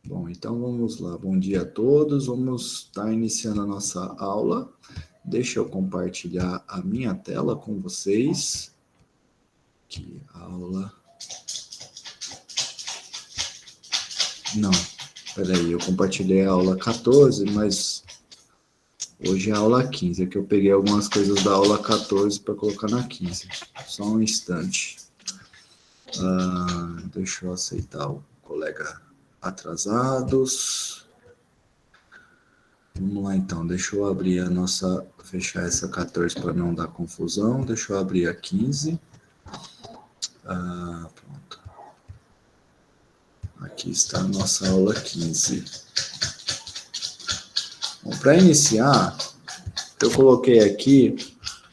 Bom, então vamos lá. Bom dia a todos. Vamos estar iniciando a nossa aula. Deixa eu compartilhar a minha tela com vocês. Aqui, aula. Não, peraí, eu compartilhei a aula 14, mas hoje é a aula 15. É que eu peguei algumas coisas da aula 14 para colocar na 15. Só um instante. Deixa eu aceitar o colega atrasados. Vamos lá então, deixa eu abrir a nossa, fechar essa 14 para não dar confusão, deixa eu abrir a 15. Pronto. Aqui está a nossa aula 15. Bom, para iniciar, eu coloquei aqui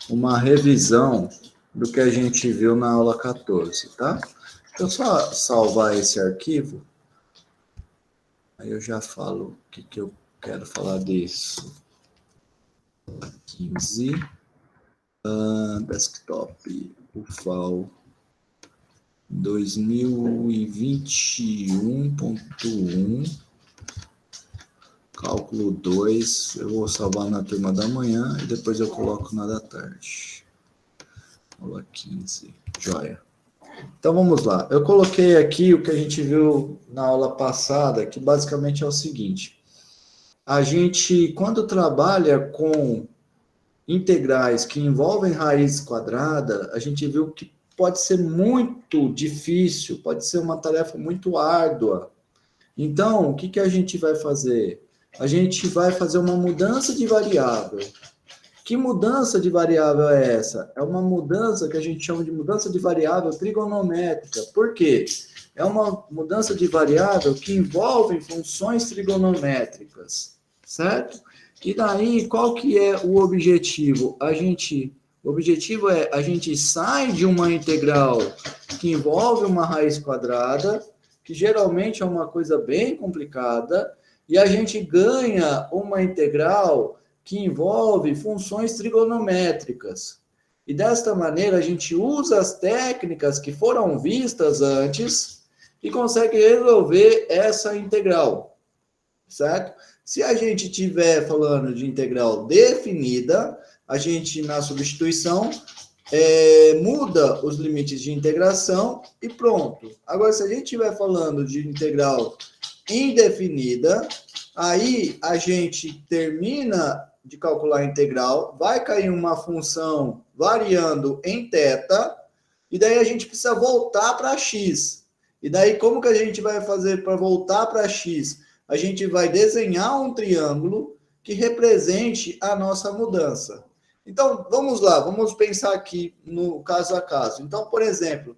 uma revisão do que a gente viu na aula 14, tá? Deixa eu só salvar esse arquivo, aí eu já falo o que eu quero falar disso. 15, desktop, UFAL 2021.1, cálculo 2, eu vou salvar na turma da manhã e depois eu coloco na da tarde. Aula 15, joia. Então vamos lá, eu coloquei aqui o que a gente viu na aula passada, que basicamente é o seguinte: a gente, quando trabalha com integrais que envolvem raiz quadrada, a gente viu que pode ser muito difícil, pode ser uma tarefa muito árdua. Então, o que a gente vai fazer? A gente vai fazer uma mudança de variável. Que mudança de variável é essa? É uma mudança que a gente chama de mudança de variável trigonométrica. Por quê? É uma mudança de variável que envolve funções trigonométricas, certo? E daí, qual que é o objetivo? O objetivo é a gente sai de uma integral que envolve uma raiz quadrada, que geralmente é uma coisa bem complicada, e a gente ganha uma integral que envolve funções trigonométricas. E desta maneira a gente usa as técnicas que foram vistas antes e consegue resolver essa integral, certo? Se a gente estiver falando de integral definida, a gente, na substituição, muda os limites de integração e pronto. Agora, se a gente estiver falando de integral indefinida, aí a gente termina de calcular a integral, vai cair uma função variando em θ, e daí a gente precisa voltar para x. E daí, como que a gente vai fazer para voltar para x? A gente vai desenhar um triângulo que represente a nossa mudança. Então, vamos lá, vamos pensar aqui no caso a caso. Então, por exemplo,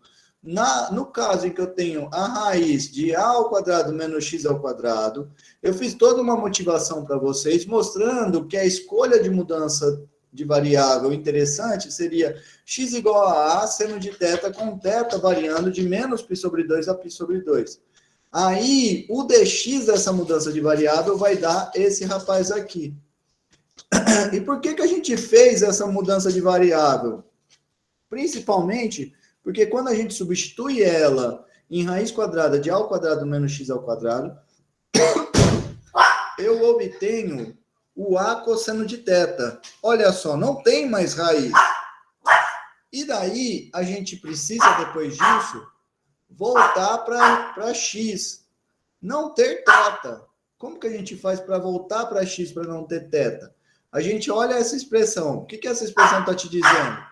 no caso em que eu tenho a raiz de a ao quadrado menos x ao quadrado, eu fiz toda uma motivação para vocês, mostrando que a escolha de mudança de variável interessante seria x igual a seno de θ, com θ variando de menos π sobre 2 a π sobre 2. Aí, o dx dessa mudança de variável vai dar esse rapaz aqui. E por que a gente fez essa mudança de variável? Principalmente porque quando a gente substitui ela em raiz quadrada de a ao quadrado menos x ao quadrado, eu obtenho o a cosseno de θ. Olha só, não tem mais raiz. E daí, a gente precisa, depois disso, voltar para x. Não ter θ. Como que a gente faz para voltar para x para não ter θ? A gente olha essa expressão. O que essa expressão está te dizendo?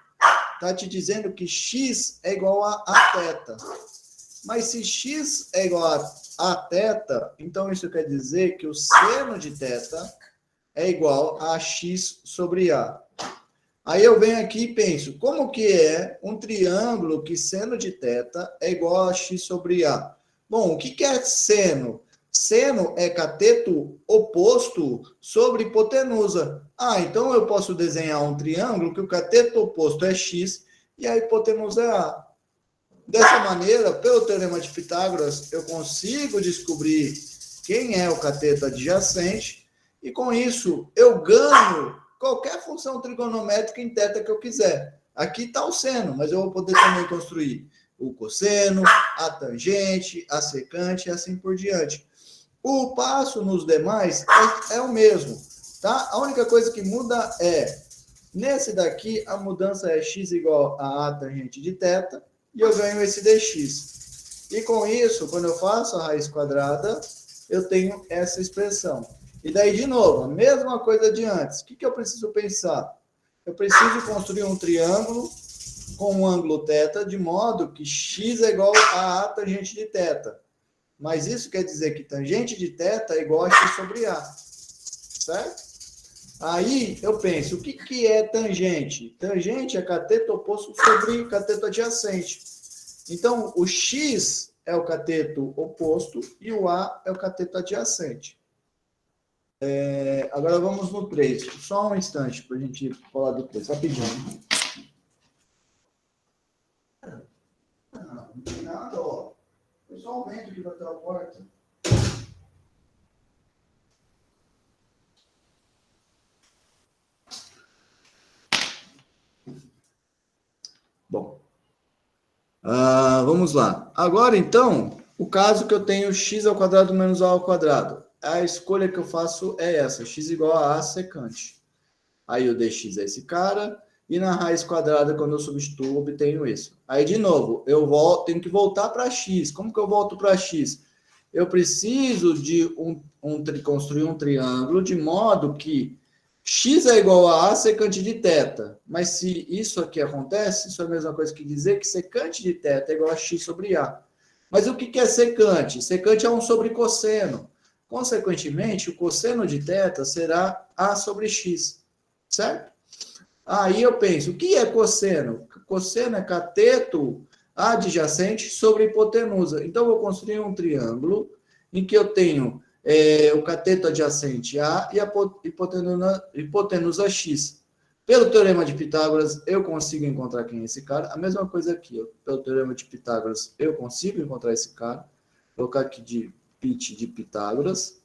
Está te dizendo que x é igual a θ. Mas se x é igual a θ, então isso quer dizer que o seno de θ é igual a x sobre a. Aí eu venho aqui e penso, como que é um triângulo que seno de θ é igual a x sobre a? Bom, o que é seno? Seno é cateto oposto sobre hipotenusa. Então eu posso desenhar um triângulo que o cateto oposto é x e a hipotenusa é a. Dessa maneira, pelo teorema de Pitágoras, eu consigo descobrir quem é o cateto adjacente e com isso eu ganho qualquer função trigonométrica em θ que eu quiser. Aqui está o seno, mas eu vou poder também construir o cosseno, a tangente, a secante e assim por diante. O passo nos demais é o mesmo, tá? A única coisa que muda é, nesse daqui, a mudança é x igual a tangente de θ, e eu ganho esse dx. E com isso, quando eu faço a raiz quadrada, eu tenho essa expressão. E daí, de novo, a mesma coisa de antes. O que eu preciso pensar? Eu preciso construir um triângulo com um ângulo θ, de modo que x é igual a tangente de θ. Mas isso quer dizer que tangente de θ é igual a x sobre a. Certo? Aí eu penso, o que é tangente? Tangente é cateto oposto sobre cateto adjacente. Então, o x é o cateto oposto e o a é o cateto adjacente. Agora vamos no 3. Só um instante para a gente falar do 3. Rapidinho. Não tem nada, ó. Eu só aumento aqui bateu a porta. Bom. Vamos lá. Agora, então, o caso que eu tenho x ao quadrado menos a ao quadrado. A escolha que eu faço é essa, x igual a secante. Aí o dx é esse cara, e na raiz quadrada, quando eu substituo, eu obtenho isso. Aí, de novo, tenho que voltar para x. Como que eu volto para x? Eu preciso de construir um triângulo de modo que x é igual a secante de θ. Mas se isso aqui acontece, isso é a mesma coisa que dizer que secante de θ é igual a x sobre a. Mas o que é secante? Secante é 1 sobre cosseno. Consequentemente, o cosseno de θ será a sobre x, certo? Aí eu penso, o que é cosseno? Cosseno é cateto adjacente sobre hipotenusa. Então, eu vou construir um triângulo em que eu tenho o cateto adjacente A e a hipotenusa X. Pelo teorema de Pitágoras, eu consigo encontrar quem é esse cara. A mesma coisa aqui, pelo teorema de Pitágoras, eu consigo encontrar esse cara. Vou colocar aqui de Pitágoras,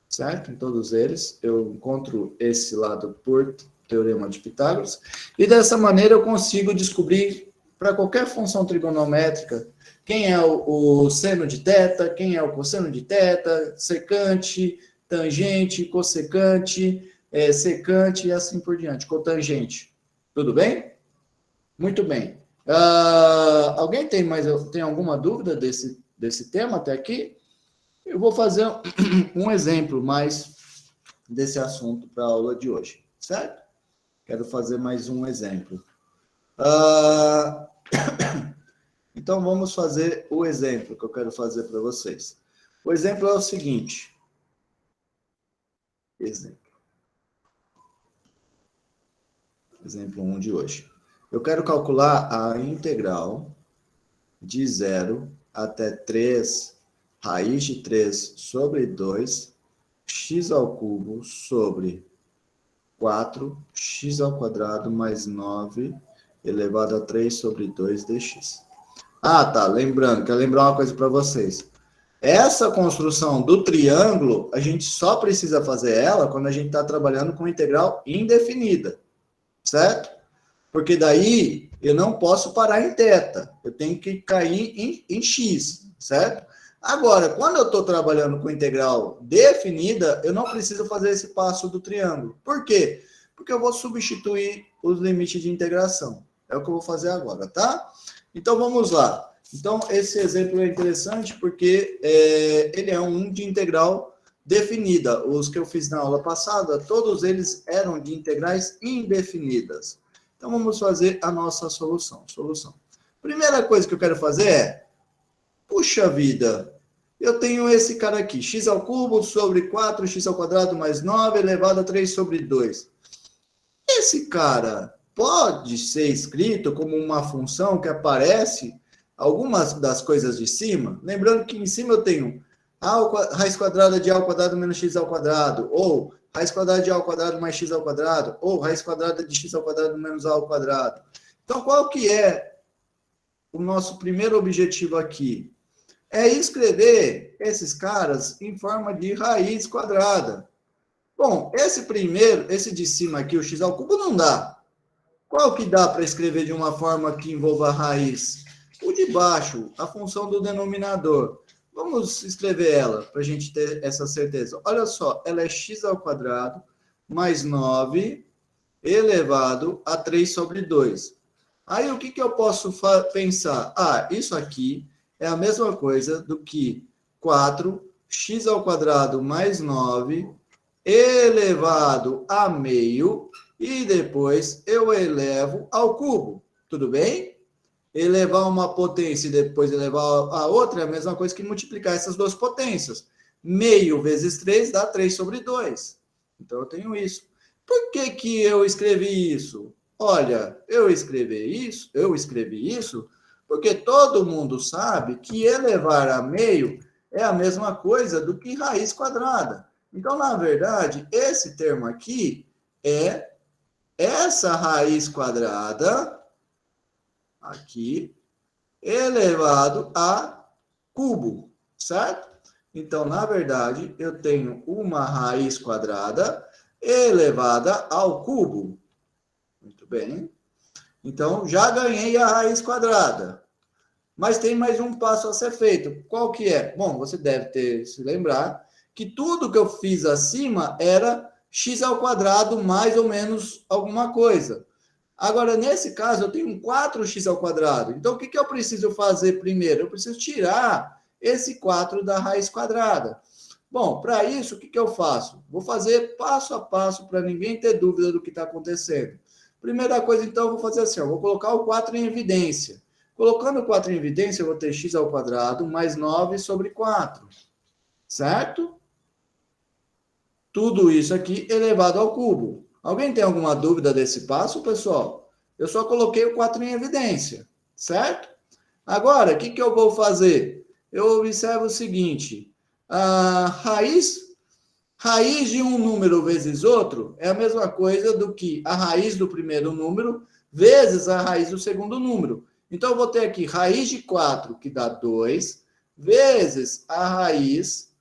certo? Em todos eles, eu encontro esse lado por teorema de Pitágoras. E dessa maneira eu consigo descobrir, para qualquer função trigonométrica, quem é o seno de θ, quem é o cosseno de θ, secante, tangente, cossecante, secante e assim por diante, cotangente. Tudo bem? Muito bem. Alguém tem alguma dúvida desse tema até aqui? Eu vou fazer um exemplo mais desse assunto para a aula de hoje, certo? Quero fazer mais um exemplo. Então, vamos fazer o exemplo que eu quero fazer para vocês. O exemplo é o seguinte. Exemplo 1 de hoje. Eu quero calcular a integral de 0 até 3, raiz de 3 sobre 2, x ao cubo sobre 4, x ao quadrado mais 9, elevado a 3 sobre 2 dx. Tá, lembrando, quero lembrar uma coisa para vocês. Essa construção do triângulo, a gente só precisa fazer ela quando a gente está trabalhando com integral indefinida, certo? Porque daí eu não posso parar em θ, eu tenho que cair em x, certo? Agora, quando eu estou trabalhando com integral definida, eu não preciso fazer esse passo do triângulo. Por quê? Porque eu vou substituir os limites de integração. É o que eu vou fazer agora, tá? Então, vamos lá. Então, esse exemplo é interessante porque ele é um de integral definida. Os que eu fiz na aula passada, todos eles eram de integrais indefinidas. Então, vamos fazer a nossa solução. Primeira coisa que eu quero fazer é, puxa vida, eu tenho esse cara aqui, x ao cubo sobre 4, x ao quadrado mais 9, elevado a 3 sobre 2. Esse cara pode ser escrito como uma função que aparece algumas das coisas de cima. Lembrando que em cima eu tenho raiz quadrada de a ao quadrado menos x ao quadrado, ou raiz quadrada de a ao quadrado mais x ao quadrado, ou raiz quadrada de x ao quadrado menos a ao quadrado. Então, qual que é o nosso primeiro objetivo aqui? É escrever esses caras em forma de raiz quadrada. Bom, esse de cima aqui, o x ao cubo, não dá. Qual que dá para escrever de uma forma que envolva a raiz? O de baixo, a função do denominador. Vamos escrever ela para a gente ter essa certeza. Olha só, ela é x ao quadrado mais 9 elevado a 3 sobre 2. Aí o que eu posso pensar? Ah, isso aqui é a mesma coisa do que 4x ao quadrado mais 9 elevado a meio e depois eu elevo ao cubo. Tudo bem? Elevar uma potência e depois elevar a outra é a mesma coisa que multiplicar essas duas potências. Meio vezes 3 dá 3 sobre 2. Então eu tenho isso. Por que eu escrevi isso? Olha, eu escrevi isso porque todo mundo sabe que elevar a meio é a mesma coisa do que raiz quadrada. Então, na verdade, esse termo aqui é essa raiz quadrada aqui elevado a cubo, certo? Então, na verdade, eu tenho uma raiz quadrada elevada ao cubo. Muito bem. Então, já ganhei a raiz quadrada. Mas tem mais um passo a ser feito. Qual que é? Bom, você deve ter se lembrar que tudo que eu fiz acima era x ao quadrado mais ou menos alguma coisa. Agora, nesse caso, eu tenho um 4x ao quadrado. Então, o que eu preciso fazer primeiro? Eu preciso tirar esse 4 da raiz quadrada. Bom, para isso, o que eu faço? Vou fazer passo a passo para ninguém ter dúvida do que está acontecendo. Primeira coisa, então, eu vou fazer assim, eu vou colocar o 4 em evidência. Colocando o 4 em evidência, eu vou ter x ao quadrado mais 9 sobre 4. Certo? Tudo isso aqui elevado ao cubo. Alguém tem alguma dúvida desse passo, pessoal? Eu só coloquei o 4 em evidência. Certo? Agora, o que eu vou fazer? Eu observo o seguinte. A raiz de um número vezes outro é a mesma coisa do que a raiz do primeiro número vezes a raiz do segundo número. Então, eu vou ter aqui raiz de 4, que dá 2, vezes a raiz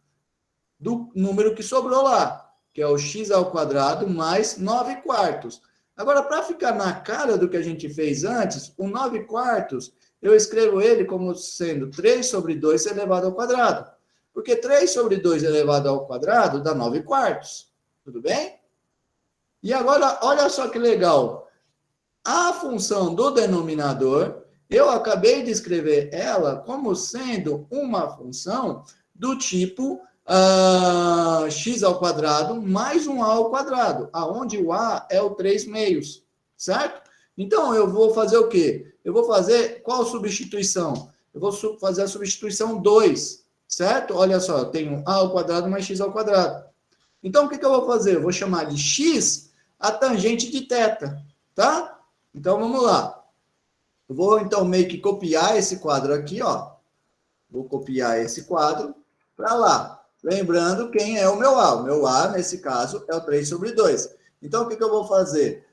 do número que sobrou lá, que é o x ao quadrado mais 9 quartos. Agora, para ficar na cara do que a gente fez antes, o 9 quartos, eu escrevo ele como sendo 3 sobre 2 elevado ao quadrado. Porque 3 sobre 2 elevado ao quadrado dá 9 quartos. Tudo bem? E agora, olha só que legal. A função do denominador, eu acabei de escrever ela como sendo uma função do tipo x ao quadrado mais um a ao quadrado, aonde o a é o 3 meios, certo? Então, eu vou fazer o quê? Eu vou fazer qual substituição? Eu vou fazer a substituição 2, certo? Olha só, eu tenho a ao quadrado mais x ao quadrado. Então, o que eu vou fazer? Eu vou chamar de x a tangente de θ, tá? Então, vamos lá. Eu vou, então, meio que copiar esse quadro aqui, ó. Vou copiar esse quadro para lá. Lembrando quem é o meu A. O meu A, nesse caso, é o 3 sobre 2. Então, o que eu vou fazer?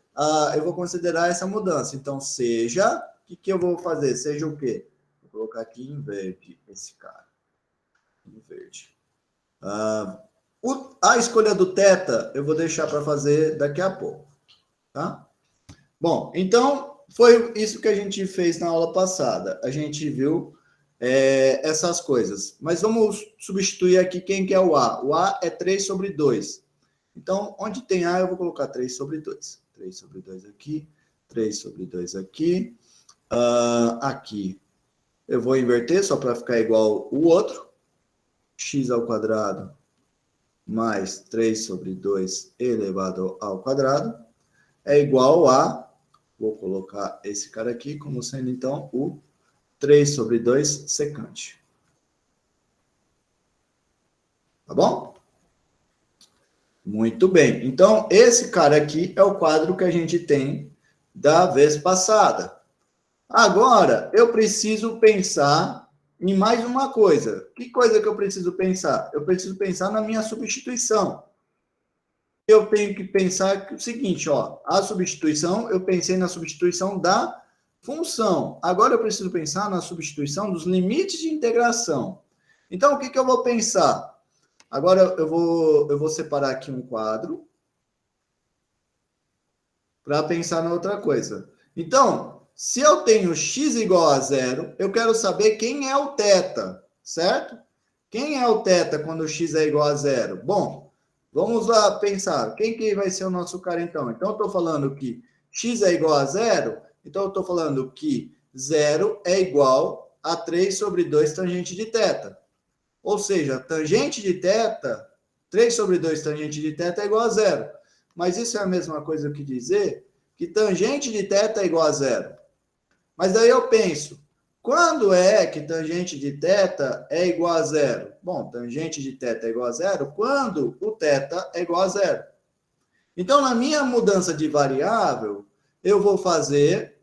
Eu vou considerar essa mudança. Então, seja... O que eu vou fazer? Seja o quê? Vou colocar aqui em verde esse cara. Em verde. A escolha do θ eu vou deixar para fazer daqui a pouco. Tá? Bom, então, foi isso que a gente fez na aula passada. A gente viu essas coisas. Mas vamos substituir aqui quem que é o A. O A é 3 sobre 2. Então, onde tem A, eu vou colocar 3 sobre 2. 3 sobre 2 aqui, 3 sobre 2 aqui. Aqui, eu vou inverter só para ficar igual o outro. X ao quadrado mais 3 sobre 2 elevado ao quadrado é igual a... Vou colocar esse cara aqui como sendo, então, o 3 sobre 2 secante. Tá bom? Muito bem. Então, esse cara aqui é o quadro que a gente tem da vez passada. Agora, eu preciso pensar em mais uma coisa. Que coisa que eu preciso pensar? Eu preciso pensar na minha substituição. Eu tenho que pensar o seguinte, ó. A substituição, eu pensei na substituição da função. Agora eu preciso pensar na substituição dos limites de integração. Então, o que eu vou pensar? Agora eu vou separar aqui um quadro para pensar na outra coisa. Então, se eu tenho x igual a 0, eu quero saber quem é o θ, certo? Quem é o θ quando x é igual a zero? Bom, vamos lá pensar. Quem que vai ser o nosso cara, então? Então, eu estou falando que x é igual a zero, então eu estou falando que zero é igual a 3 sobre 2 tangente de θ. Ou seja, tangente de θ, 3 sobre 2 tangente de θ é igual a zero. Mas isso é a mesma coisa que dizer que tangente de θ é igual a zero. Mas daí eu penso, quando é que tangente de θ é igual a zero? Bom, tangente de θ é igual a zero quando o θ é igual a zero. Então, na minha mudança de variável, eu vou fazer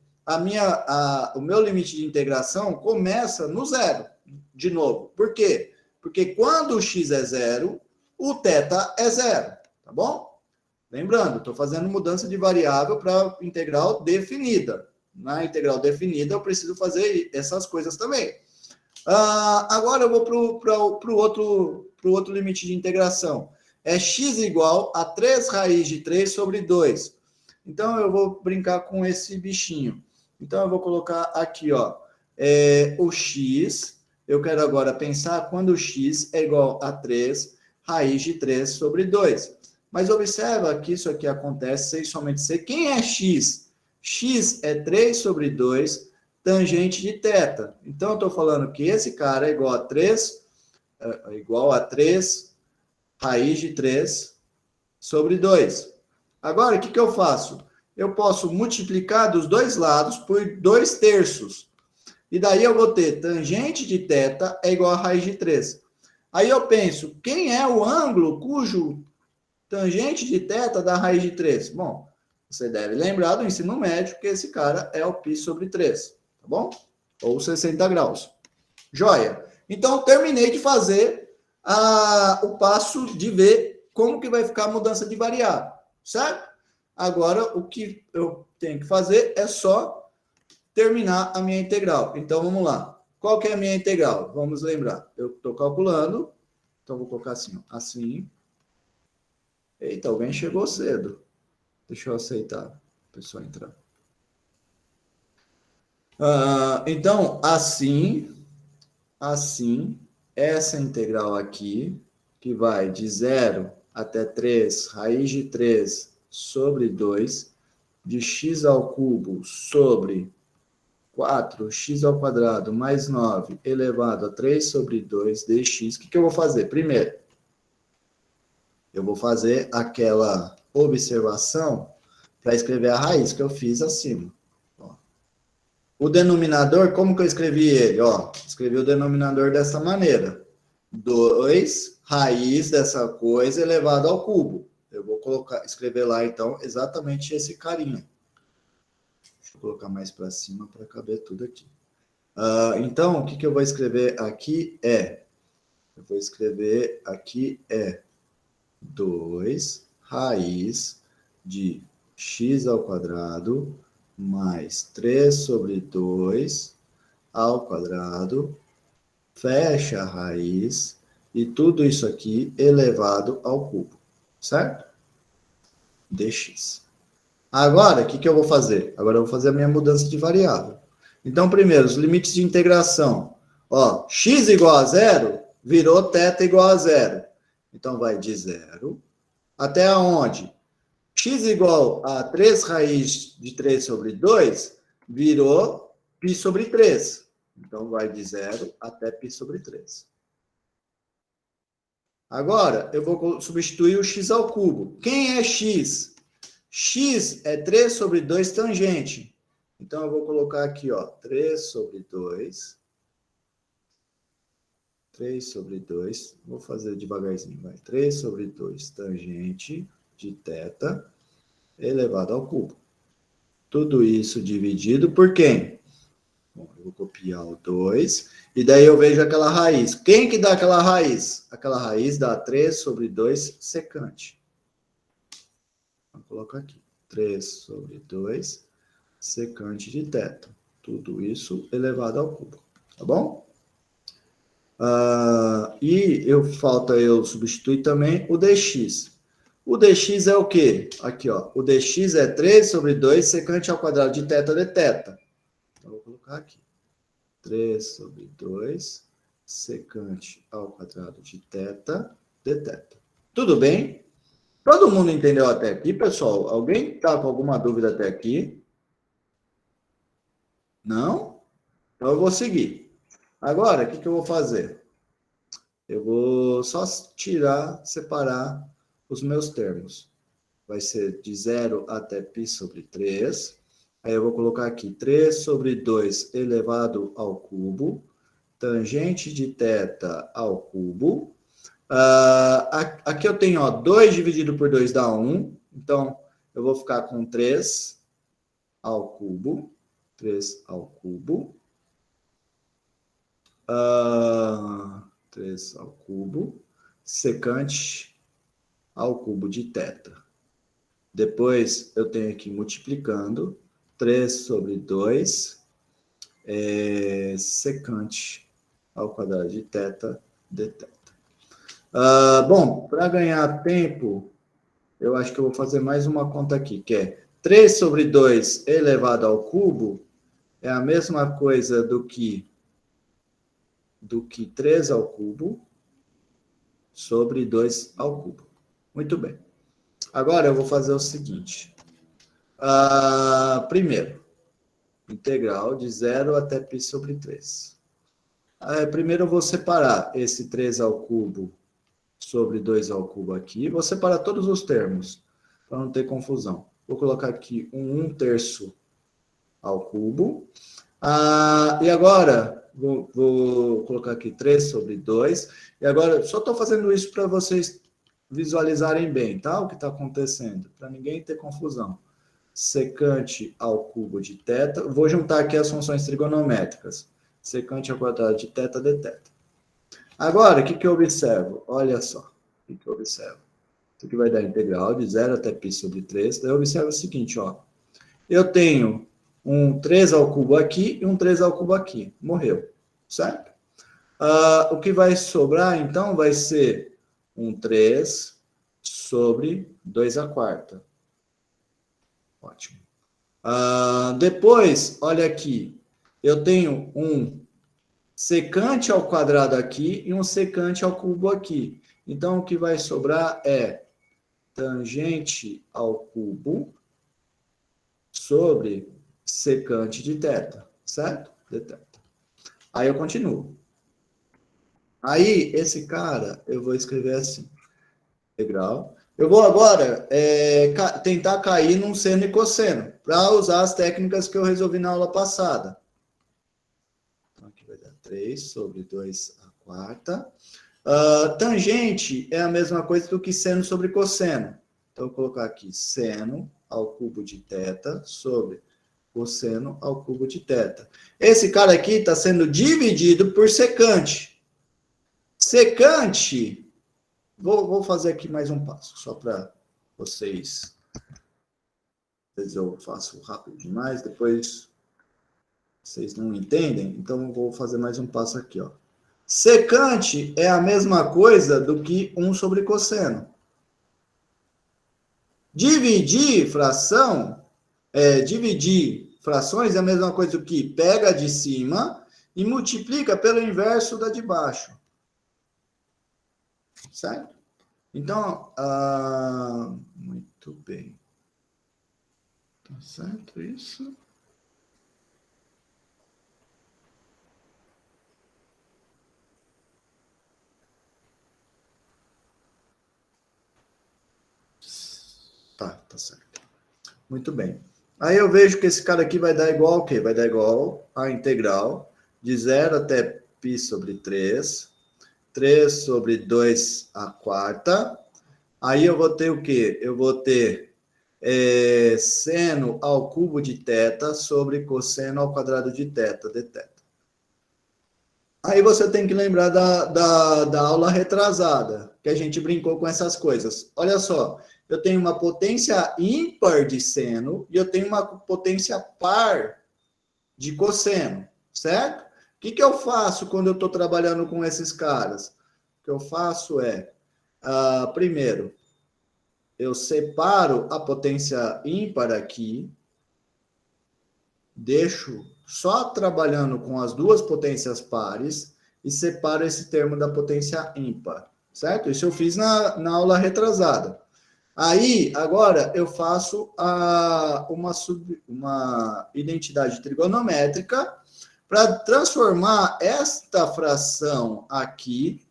o meu limite de integração começa no zero, de novo. Por quê? Porque quando o x é zero, o θ é zero, tá bom? Lembrando, estou fazendo mudança de variável para integral definida. Na integral definida, eu preciso fazer essas coisas também. Agora eu vou para o outro limite de integração. É x igual a 3 raiz de 3 sobre 2. Então, eu vou brincar com esse bichinho. Então, eu vou colocar aqui, ó, o x. Eu quero agora pensar quando o x é igual a 3 raiz de 3 sobre 2. Mas observa que isso aqui acontece sem somente ser. Quem é x? X é 3 sobre 2 tangente de θ. Então, eu estou falando que esse cara é igual a 3 raiz de 3 sobre 2. Agora, o que eu faço? Eu posso multiplicar dos dois lados por 2 terços. E daí eu vou ter tangente de θ é igual a raiz de 3. Aí eu penso, quem é o ângulo cujo tangente de θ dá raiz de 3? Bom, você deve lembrar do ensino médio que esse cara é o π sobre 3, tá bom? Ou 60 graus. Joia. Então, terminei de fazer o passo de ver como que vai ficar a mudança de variável, certo? Agora, o que eu tenho que fazer é só terminar a minha integral. Então, vamos lá. Qual que é a minha integral? Vamos lembrar. Eu estou calculando. Então, vou colocar assim, ó, assim. Eita, alguém chegou cedo. Deixa eu aceitar a pessoa entrar. Então, assim, essa integral aqui, que vai de 0 até 3, raiz de 3 sobre 2, de x ao cubo sobre 4x ao quadrado mais 9 elevado a 3 sobre 2 dx. O que eu vou fazer? Primeiro, eu vou fazer aquela observação para escrever a raiz que eu fiz acima. Ó. O denominador, como que eu escrevi ele? Ó, escrevi o denominador dessa maneira. 2 raiz dessa coisa elevado ao cubo. Eu vou escrever lá, então, exatamente esse carinha. Deixa eu colocar mais para cima para caber tudo aqui. Então, o que eu vou escrever aqui eu vou escrever aqui 2 raiz de x ao quadrado mais 3 sobre 2 ao quadrado, fecha a raiz, e tudo isso aqui elevado ao cubo, certo? Dx. Agora, o que eu vou fazer? Agora eu vou fazer a minha mudança de variável. Então, primeiro, os limites de integração. Ó, x igual a zero, virou θ igual a zero. Então, vai de zero até aonde? X igual a 3 raiz de 3 sobre 2, virou π sobre 3. Então, vai de 0 até π sobre 3. Agora, eu vou substituir o x ao cubo. Quem é x? X é 3 sobre 2 tangente. Então, eu vou colocar aqui, ó, 3 sobre 2. 3 sobre 2. Vou fazer devagarzinho, vai. 3 sobre 2 tangente de θ elevado ao cubo. Tudo isso dividido por quem? Bom, eu vou copiar o 2. E daí eu vejo aquela raiz. Quem que dá aquela raiz? Aquela raiz dá 3 sobre 2 secante. Vou colocar aqui. 3 sobre 2 secante de θ. Tudo isso elevado ao cubo. Tá bom? E falta eu substituir também o dx. O dx é o quê? Aqui, ó. O dx é 3 sobre 2 secante ao quadrado de θ de θ. Então, vou colocar aqui. 3 sobre 2 secante ao quadrado de θ, dθ. Tudo bem? Todo mundo entendeu até aqui, pessoal? Alguém está com alguma dúvida até aqui? Não? Então eu vou seguir. Agora, o que eu vou fazer? Eu vou só separar os meus termos. Vai ser de 0 até π sobre 3. Aí eu vou colocar aqui 3 sobre 2 elevado ao cubo, tangente de θ ao cubo. Aqui eu tenho, 2 dividido por 2 dá 1. Então, eu vou ficar com 3 ao cubo. 3 ao cubo. 3 ao cubo. Secante ao cubo de θ. Depois, eu tenho aqui multiplicando 3 sobre 2 secante ao quadrado de θ dθ. Bom, para ganhar tempo, eu acho que eu vou fazer mais uma conta aqui, que é 3 sobre 2 elevado ao cubo é a mesma coisa do que 3 ao cubo sobre 2 ao cubo. Muito bem. Agora eu vou fazer o seguinte. Primeiro, integral de 0 até π sobre 3. Primeiro eu vou separar esse 3 ao cubo sobre 2 ao cubo aqui. Vou separar todos os termos, para não ter confusão. Vou colocar aqui 1/3 ao cubo. E agora, vou colocar aqui 3 sobre 2. E agora, só estou fazendo isso para vocês visualizarem bem, tá? O que está acontecendo, para ninguém ter confusão. Secante ao cubo de θ. Vou juntar aqui as funções trigonométricas. Secante ao quadrado de θ dθ. Agora, o que eu observo? Olha só, o que eu observo. Isso aqui vai dar integral de 0 até π sobre 3. Daí eu observo o seguinte, eu tenho um 3 ao cubo aqui e um 3 ao cubo aqui. Morreu, certo? O que vai sobrar, então, vai ser um 3 sobre 2 à quarta. Ótimo. Depois, olha aqui, eu tenho um secante ao quadrado aqui e um secante ao cubo aqui. Então, o que vai sobrar é tangente ao cubo sobre secante de θ, certo? Dθ. Aí eu continuo. Aí, esse cara, eu vou escrever assim, integral. Eu vou agora tentar cair num seno e cosseno, para usar as técnicas que eu resolvi na aula passada. Então, aqui vai dar 3 sobre 2 à quarta. Tangente é a mesma coisa do que seno sobre cosseno. Então, eu vou colocar aqui seno ao cubo de θ sobre cosseno ao cubo de θ. Esse cara aqui está sendo dividido por secante. Secante, vou fazer aqui mais um passo, só para vocês. Às vezes eu faço rápido demais, depois vocês não entendem, então eu vou fazer mais um passo aqui, Secante é a mesma coisa do que 1 sobre cosseno. Dividir frações é a mesma coisa do que pega de cima e multiplica pelo inverso da de baixo. Certo? Então, muito bem. Tá certo isso? Tá certo. Muito bem. Aí eu vejo que esse cara aqui vai dar igual ao quê? Vai dar igual a integral de 0 até π sobre 3. 3 sobre 2 à quarta. Aí eu vou ter o quê? Eu vou ter seno ao cubo de θ sobre cosseno ao quadrado de θ, dθ. Aí você tem que lembrar da aula retrasada, que a gente brincou com essas coisas. Olha só, eu tenho uma potência ímpar de seno e eu tenho uma potência par de cosseno, certo? O que eu faço quando eu estou trabalhando com esses caras? O que eu faço é, primeiro, eu separo a potência ímpar aqui, deixo só trabalhando com as duas potências pares, e separo esse termo da potência ímpar, certo? Isso eu fiz na aula retrasada. Aí, agora, eu faço uma identidade trigonométrica para transformar esta fração aqui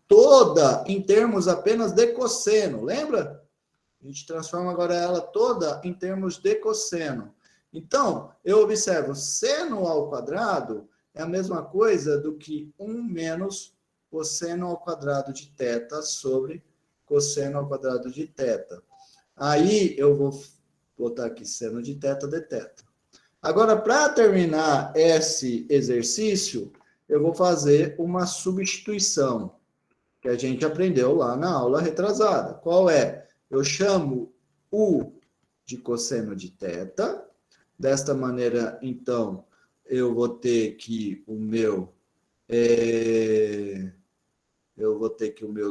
toda em termos apenas de cosseno, lembra? A gente transforma agora ela toda em termos de cosseno. Então, eu observo, seno ao quadrado é a mesma coisa do que 1 menos cosseno ao quadrado de θ sobre cosseno ao quadrado de θ. Aí, eu vou botar aqui seno de θ dθ. Agora, para terminar esse exercício, eu vou fazer uma substituição, que a gente aprendeu lá na aula retrasada. Qual é? Eu chamo U de cosseno de θ. Desta maneira, então, eu vou ter que o meu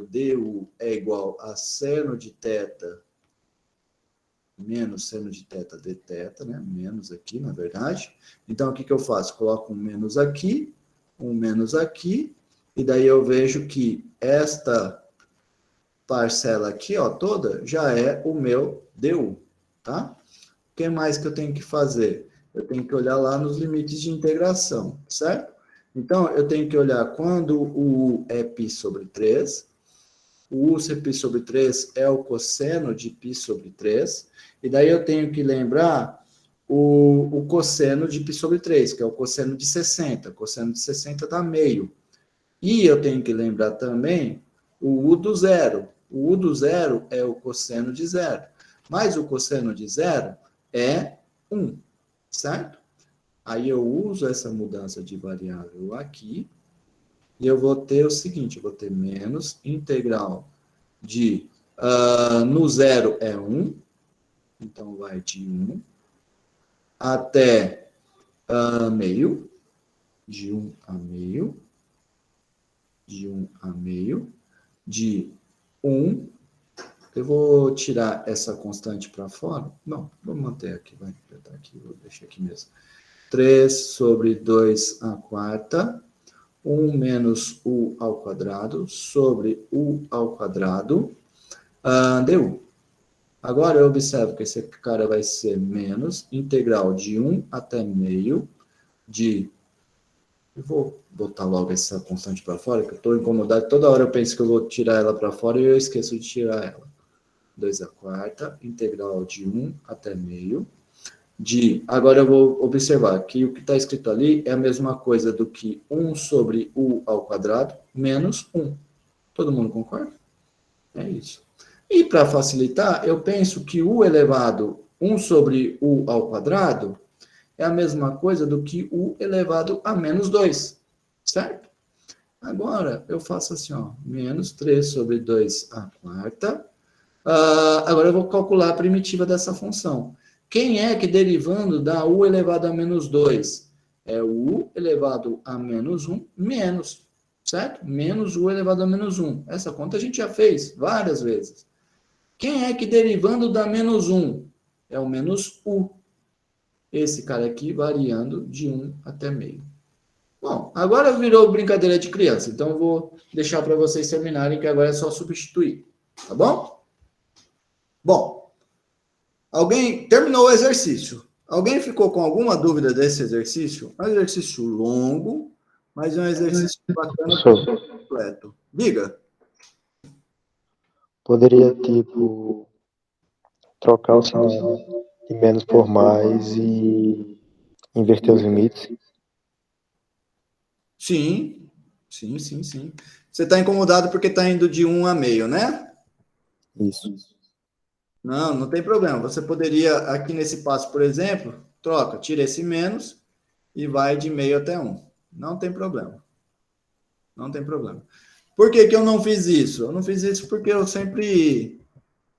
du é igual a seno de θ menos seno de θ dθ, né? Menos aqui, na verdade. Então, o que eu faço? Coloco um menos aqui, e daí eu vejo que esta parcela aqui, ó, toda, já é o meu du, tá? O que mais que eu tenho que fazer? Eu tenho que olhar lá nos limites de integração, certo? Então, eu tenho que olhar quando o U é π sobre 3, o U ser π sobre 3 é o cosseno de π sobre 3, e daí eu tenho que lembrar o cosseno de π sobre 3, que é o cosseno de 60. Cosseno de 60 dá meio. E eu tenho que lembrar também o U do zero. O U do zero é o cosseno de zero. Mas o cosseno de zero é 1, certo? Aí eu uso essa mudança de variável aqui, e eu vou ter o seguinte, eu vou ter menos integral de, no zero é 1, então vai de 1 até meio, de 1 a meio, de 1 a meio, de 1, eu vou tirar essa constante para fora, não, vou manter aqui, vai, já tá aqui, vou deixar aqui mesmo, 3 sobre 2 a quarta, 1 menos U ao quadrado, sobre U ao quadrado, du. Agora eu observo que esse cara vai ser menos integral de 1 até meio de... Eu vou botar logo essa constante para fora, que eu estou incomodado. Toda hora eu penso que eu vou tirar ela para fora e eu esqueço de tirar ela. 2 a quarta, integral de 1 até meio. Agora eu vou observar que o que está escrito ali é a mesma coisa do que 1 sobre U ao quadrado menos 1. Todo mundo concorda? É isso. E para facilitar, eu penso que U elevado 1 sobre U ao quadrado é a mesma coisa do que U elevado a menos 2, certo? Agora, eu faço assim, ó, menos 3 sobre 2 a quarta. Agora eu vou calcular a primitiva dessa função. Quem é que derivando dá U elevado a menos 2? É o U elevado a menos 1 menos, certo? Menos U elevado a menos 1. Essa conta a gente já fez várias vezes. Quem é que derivando dá menos 1? É o menos U. Esse cara aqui variando de 1 até meio. Bom, agora virou brincadeira de criança, então eu vou deixar para vocês terminarem, que agora é só substituir. Tá bom? Bom, alguém terminou o exercício. Alguém ficou com alguma dúvida desse exercício? É um exercício longo, mas é um exercício bacana e completo. Diga. Poderia, tipo, trocar o sinal de menos por mais e inverter os limites? Sim. Você está incomodado porque está indo de 1 a meio, né? Isso. Não tem problema. Você poderia, aqui nesse passo, por exemplo, tira esse menos e vai de meio até 1. Não tem problema. Por que eu não fiz isso? Eu não fiz isso porque eu sempre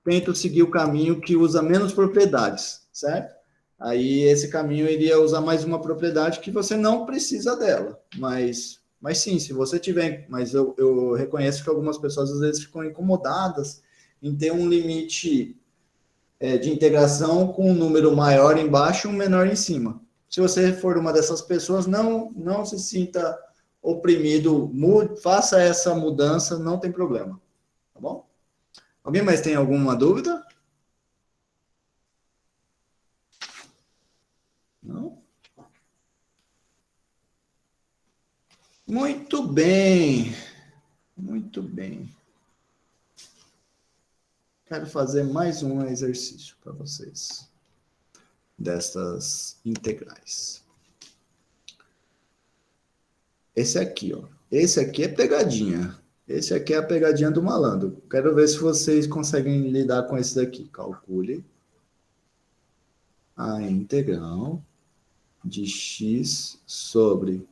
tento seguir o caminho que usa menos propriedades, certo? Aí esse caminho iria usar mais uma propriedade que você não precisa dela. Mas sim, se você tiver... Mas eu reconheço que algumas pessoas às vezes ficam incomodadas em ter um limite de integração com um número maior embaixo e um menor em cima. Se você for uma dessas pessoas, não se sinta oprimido, faça essa mudança, não tem problema. Tá bom? Alguém mais tem alguma dúvida? Não? Muito bem. Muito bem. Quero fazer mais um exercício para vocês. Destas integrais. Esse aqui, ó. Esse aqui é pegadinha. Esse aqui é a pegadinha do malandro. Quero ver se vocês conseguem lidar com esse daqui. Calcule a integral de x sobre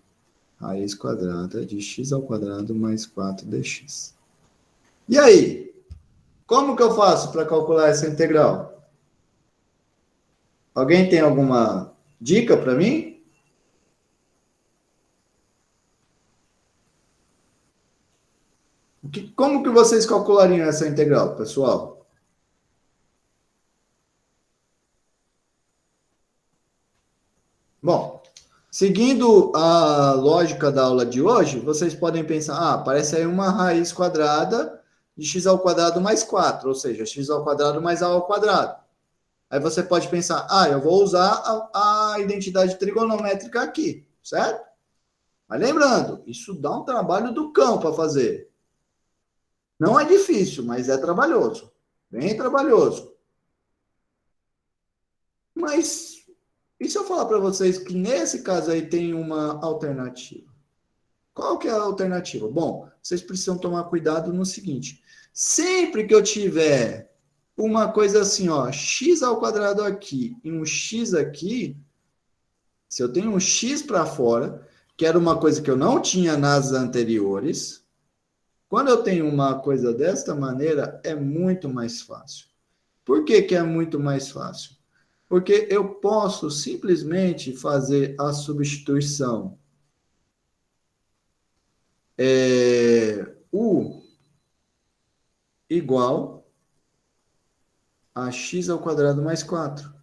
raiz quadrada de x ao quadrado mais 4dx. E aí? Como que eu faço para calcular essa integral? Alguém tem alguma dica para mim? Como que vocês calculariam essa integral, pessoal? Bom, seguindo a lógica da aula de hoje, vocês podem pensar, aparece aí uma raiz quadrada de x ao quadrado mais 4, ou seja, x ao quadrado mais a ao quadrado. Aí você pode pensar, eu vou usar a identidade trigonométrica aqui, certo? Mas lembrando, isso dá um trabalho do cão para fazer. Não é difícil, mas é trabalhoso. Bem trabalhoso. Mas e se eu falar para vocês que nesse caso aí tem uma alternativa? Qual que é a alternativa? Bom, vocês precisam tomar cuidado no seguinte. Sempre que eu tiver uma coisa assim, ó, x ao quadrado aqui e um x aqui, se eu tenho um x para fora, que era uma coisa que eu não tinha nas anteriores, quando eu tenho uma coisa desta maneira, é muito mais fácil. Por que que é muito mais fácil? Porque eu posso simplesmente fazer a substituição u igual a x ao quadrado mais 4.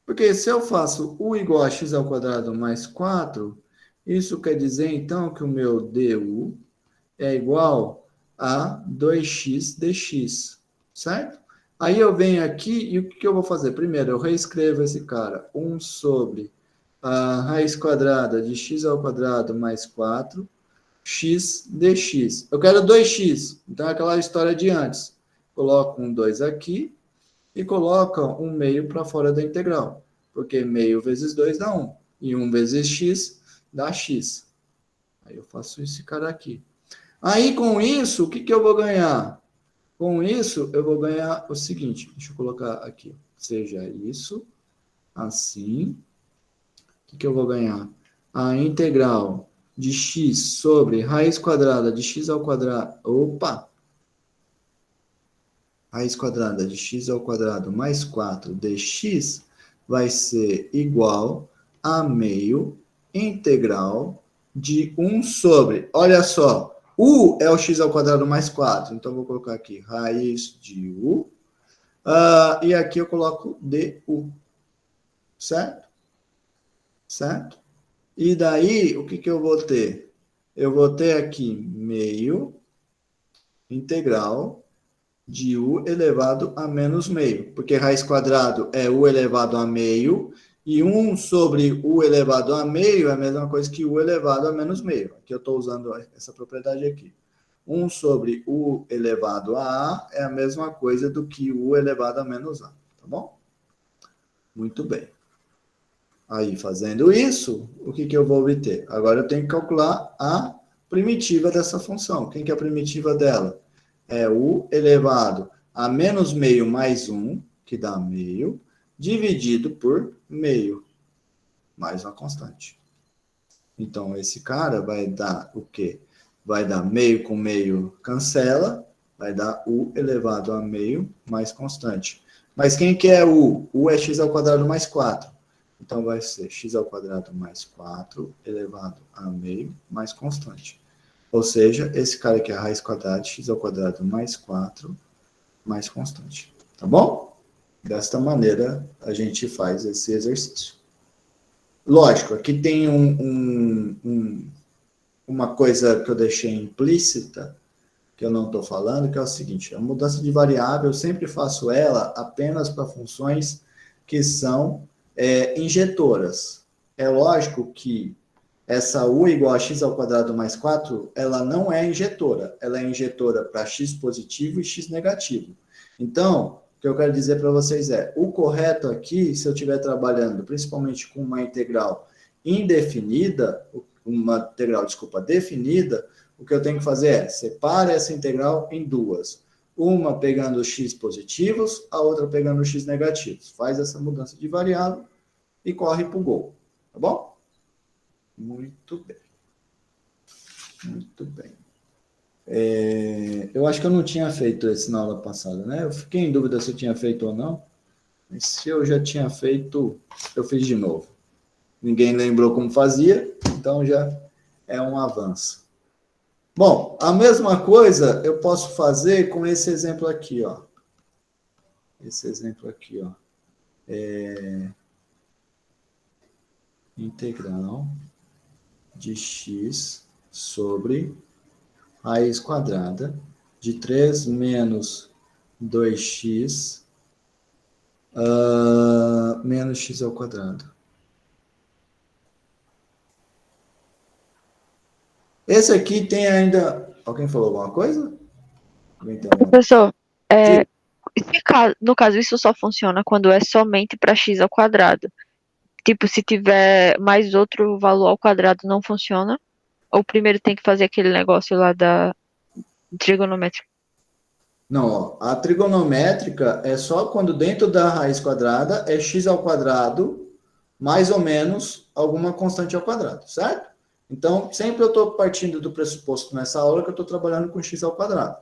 Porque se eu faço u igual a x ao quadrado mais 4, isso quer dizer, então, que o meu du é igual a 2x dx, certo? Aí eu venho aqui e o que eu vou fazer? Primeiro, eu reescrevo esse cara. 1 sobre a raiz quadrada de x ao quadrado mais 4, x dx. Eu quero 2x, então é aquela história de antes. Coloco um 2 aqui e coloca um meio para fora da integral, porque meio vezes 2 dá 1, e 1 vezes x dá x. Aí eu faço esse cara aqui. Aí, com isso, o que que eu vou ganhar? Com isso, eu vou ganhar o seguinte, deixa eu colocar aqui, seja isso, assim, o que que eu vou ganhar? A integral de x sobre raiz quadrada de x ao quadrado, raiz quadrada de x ao quadrado mais 4 dx vai ser igual a meio integral de 1 sobre, olha só, u é o x ao quadrado mais 4, então vou colocar aqui raiz de u, e aqui eu coloco du, certo? Certo? E daí, o que que eu vou ter? Eu vou ter aqui meio integral de u elevado a menos meio, porque raiz quadrado é u elevado a meio, e 1 sobre u elevado a meio é a mesma coisa que u elevado a menos meio. Aqui eu estou usando essa propriedade aqui. 1 sobre u elevado a a é a mesma coisa do que u elevado a menos a, tá bom? Muito bem. Aí, fazendo isso, o que que eu vou obter? Agora eu tenho que calcular a primitiva dessa função. Quem que é a primitiva dela? É u elevado a menos meio mais 1, que dá meio, dividido por meio, mais uma constante. Então, esse cara vai dar o quê? Vai dar meio com meio cancela, vai dar u elevado a meio mais constante. Mas quem que é u? U é x ao quadrado mais 4. Então, vai ser x ao quadrado mais 4 elevado a meio mais constante. Ou seja, esse cara aqui é a raiz quadrada de x ao quadrado mais 4 mais constante. Tá bom? Desta maneira, a gente faz esse exercício. Lógico, aqui tem uma coisa que eu deixei implícita, que eu não estou falando, que é o seguinte, a mudança de variável, eu sempre faço ela apenas para funções que são injetoras. É lógico que essa u igual a x ao quadrado mais 4, ela não é injetora. Ela é injetora para x positivo e x negativo. Então, o que eu quero dizer para vocês é, o correto aqui, se eu estiver trabalhando principalmente com uma integral indefinida, definida, o que eu tenho que fazer é, separa essa integral em duas. Uma pegando os x positivos, a outra pegando os x negativos. Faz essa mudança de variável e corre para o gol. Tá bom? Muito bem. Muito bem. Eu acho que eu não tinha feito isso na aula passada, né? Eu fiquei em dúvida se eu tinha feito ou não. Mas se eu já tinha feito, eu fiz de novo. Ninguém lembrou como fazia, então já é um avanço. Bom, a mesma coisa eu posso fazer com esse exemplo aqui, ó. Esse exemplo aqui, ó. Integral de x sobre raiz quadrada de 3 menos 2x menos x ao quadrado. Esse aqui tem ainda... Alguém falou alguma coisa? Professor, no caso, isso só funciona quando é somente para x ao quadrado. Tipo, se tiver mais outro valor ao quadrado, não funciona? Ou primeiro tem que fazer aquele negócio lá da trigonométrica? Não, ó, a trigonométrica é só quando dentro da raiz quadrada é x ao quadrado mais ou menos alguma constante ao quadrado, certo? Então, sempre eu estou partindo do pressuposto nessa aula que eu estou trabalhando com x ao quadrado.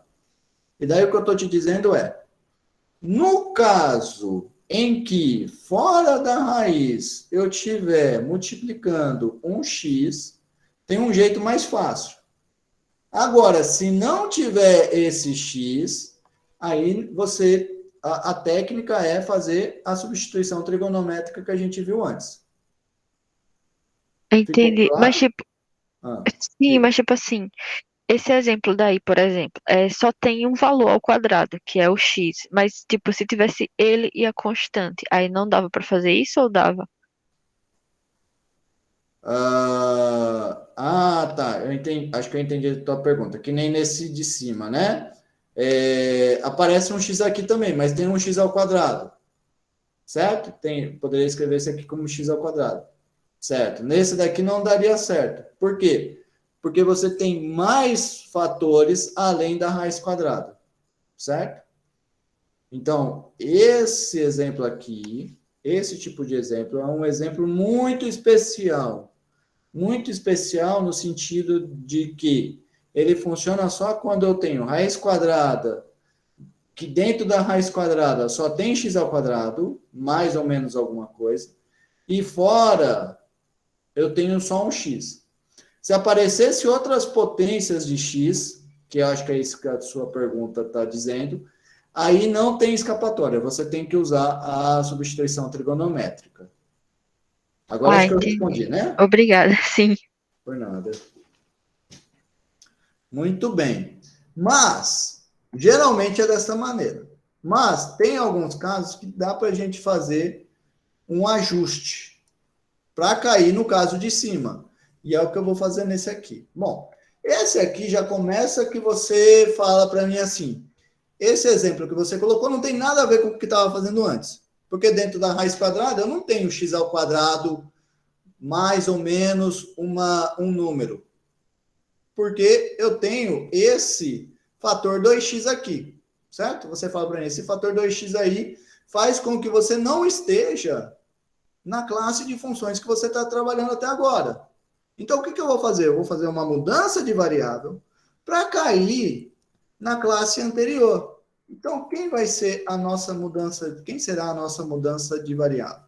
E daí o que eu estou te dizendo é, no caso em que fora da raiz eu estiver multiplicando um x, tem um jeito mais fácil. Agora, se não tiver esse x, aí a técnica é fazer a substituição trigonométrica que a gente viu antes. Entendi. Claro? Mas tipo, sim, mas tipo assim, esse exemplo daí, por exemplo, só tem um valor ao quadrado, que é o x. Mas, tipo, se tivesse ele e a constante, aí não dava para fazer isso ou dava? Tá. Eu entendi, acho que eu entendi a tua pergunta. Que nem nesse de cima, né? Aparece um x aqui também, mas tem um x ao quadrado. Certo? Poderia escrever isso aqui como x ao quadrado. Certo? Nesse daqui não daria certo. Por quê? Porque você tem mais fatores além da raiz quadrada. Certo? Então, esse exemplo aqui, esse tipo de exemplo, é um exemplo muito especial. Muito especial no sentido de que ele funciona só quando eu tenho raiz quadrada, que dentro da raiz quadrada só tem x ao quadrado, mais ou menos alguma coisa, e fora eu tenho só um x. Se aparecesse outras potências de x, que eu acho que é isso que a sua pergunta está dizendo, aí não tem escapatória, você tem que usar a substituição trigonométrica. Agora acho que eu Entendi. respondi, né? Obrigada, sim. Por nada. Muito bem. Mas, geralmente é dessa maneira. Mas, tem alguns casos que dá para a gente fazer um ajuste para cair no caso de cima. E é o que eu vou fazer nesse aqui. Bom, esse aqui já começa que você fala para mim assim, esse exemplo que você colocou não tem nada a ver com o que estava fazendo antes. Porque dentro da raiz quadrada eu não tenho x ao quadrado mais ou menos um número. Porque eu tenho esse fator 2x aqui, certo? Você fala para mim, esse fator 2x aí faz com que você não esteja na classe de funções que você está trabalhando até agora. Então, o que eu vou fazer? Eu vou fazer uma mudança de variável para cair na classe anterior. Então, quem vai ser a nossa mudança? Quem será a nossa mudança de variável?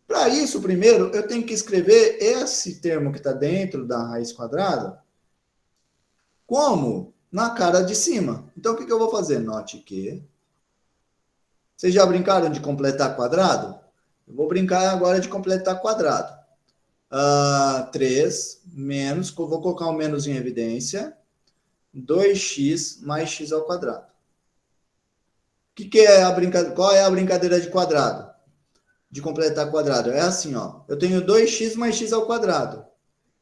Para isso, primeiro, eu tenho que escrever esse termo que está dentro da raiz quadrada como na cara de cima. Então, o que eu vou fazer? Note que... Vocês já brincaram de completar quadrado? Eu vou brincar agora de completar quadrado. 3 menos, vou colocar um menos em evidência, 2x mais x ao quadrado. Que é a brincadeira? Qual é a brincadeira de quadrado? De completar quadrado? É assim, ó. Eu tenho 2x mais x ao quadrado.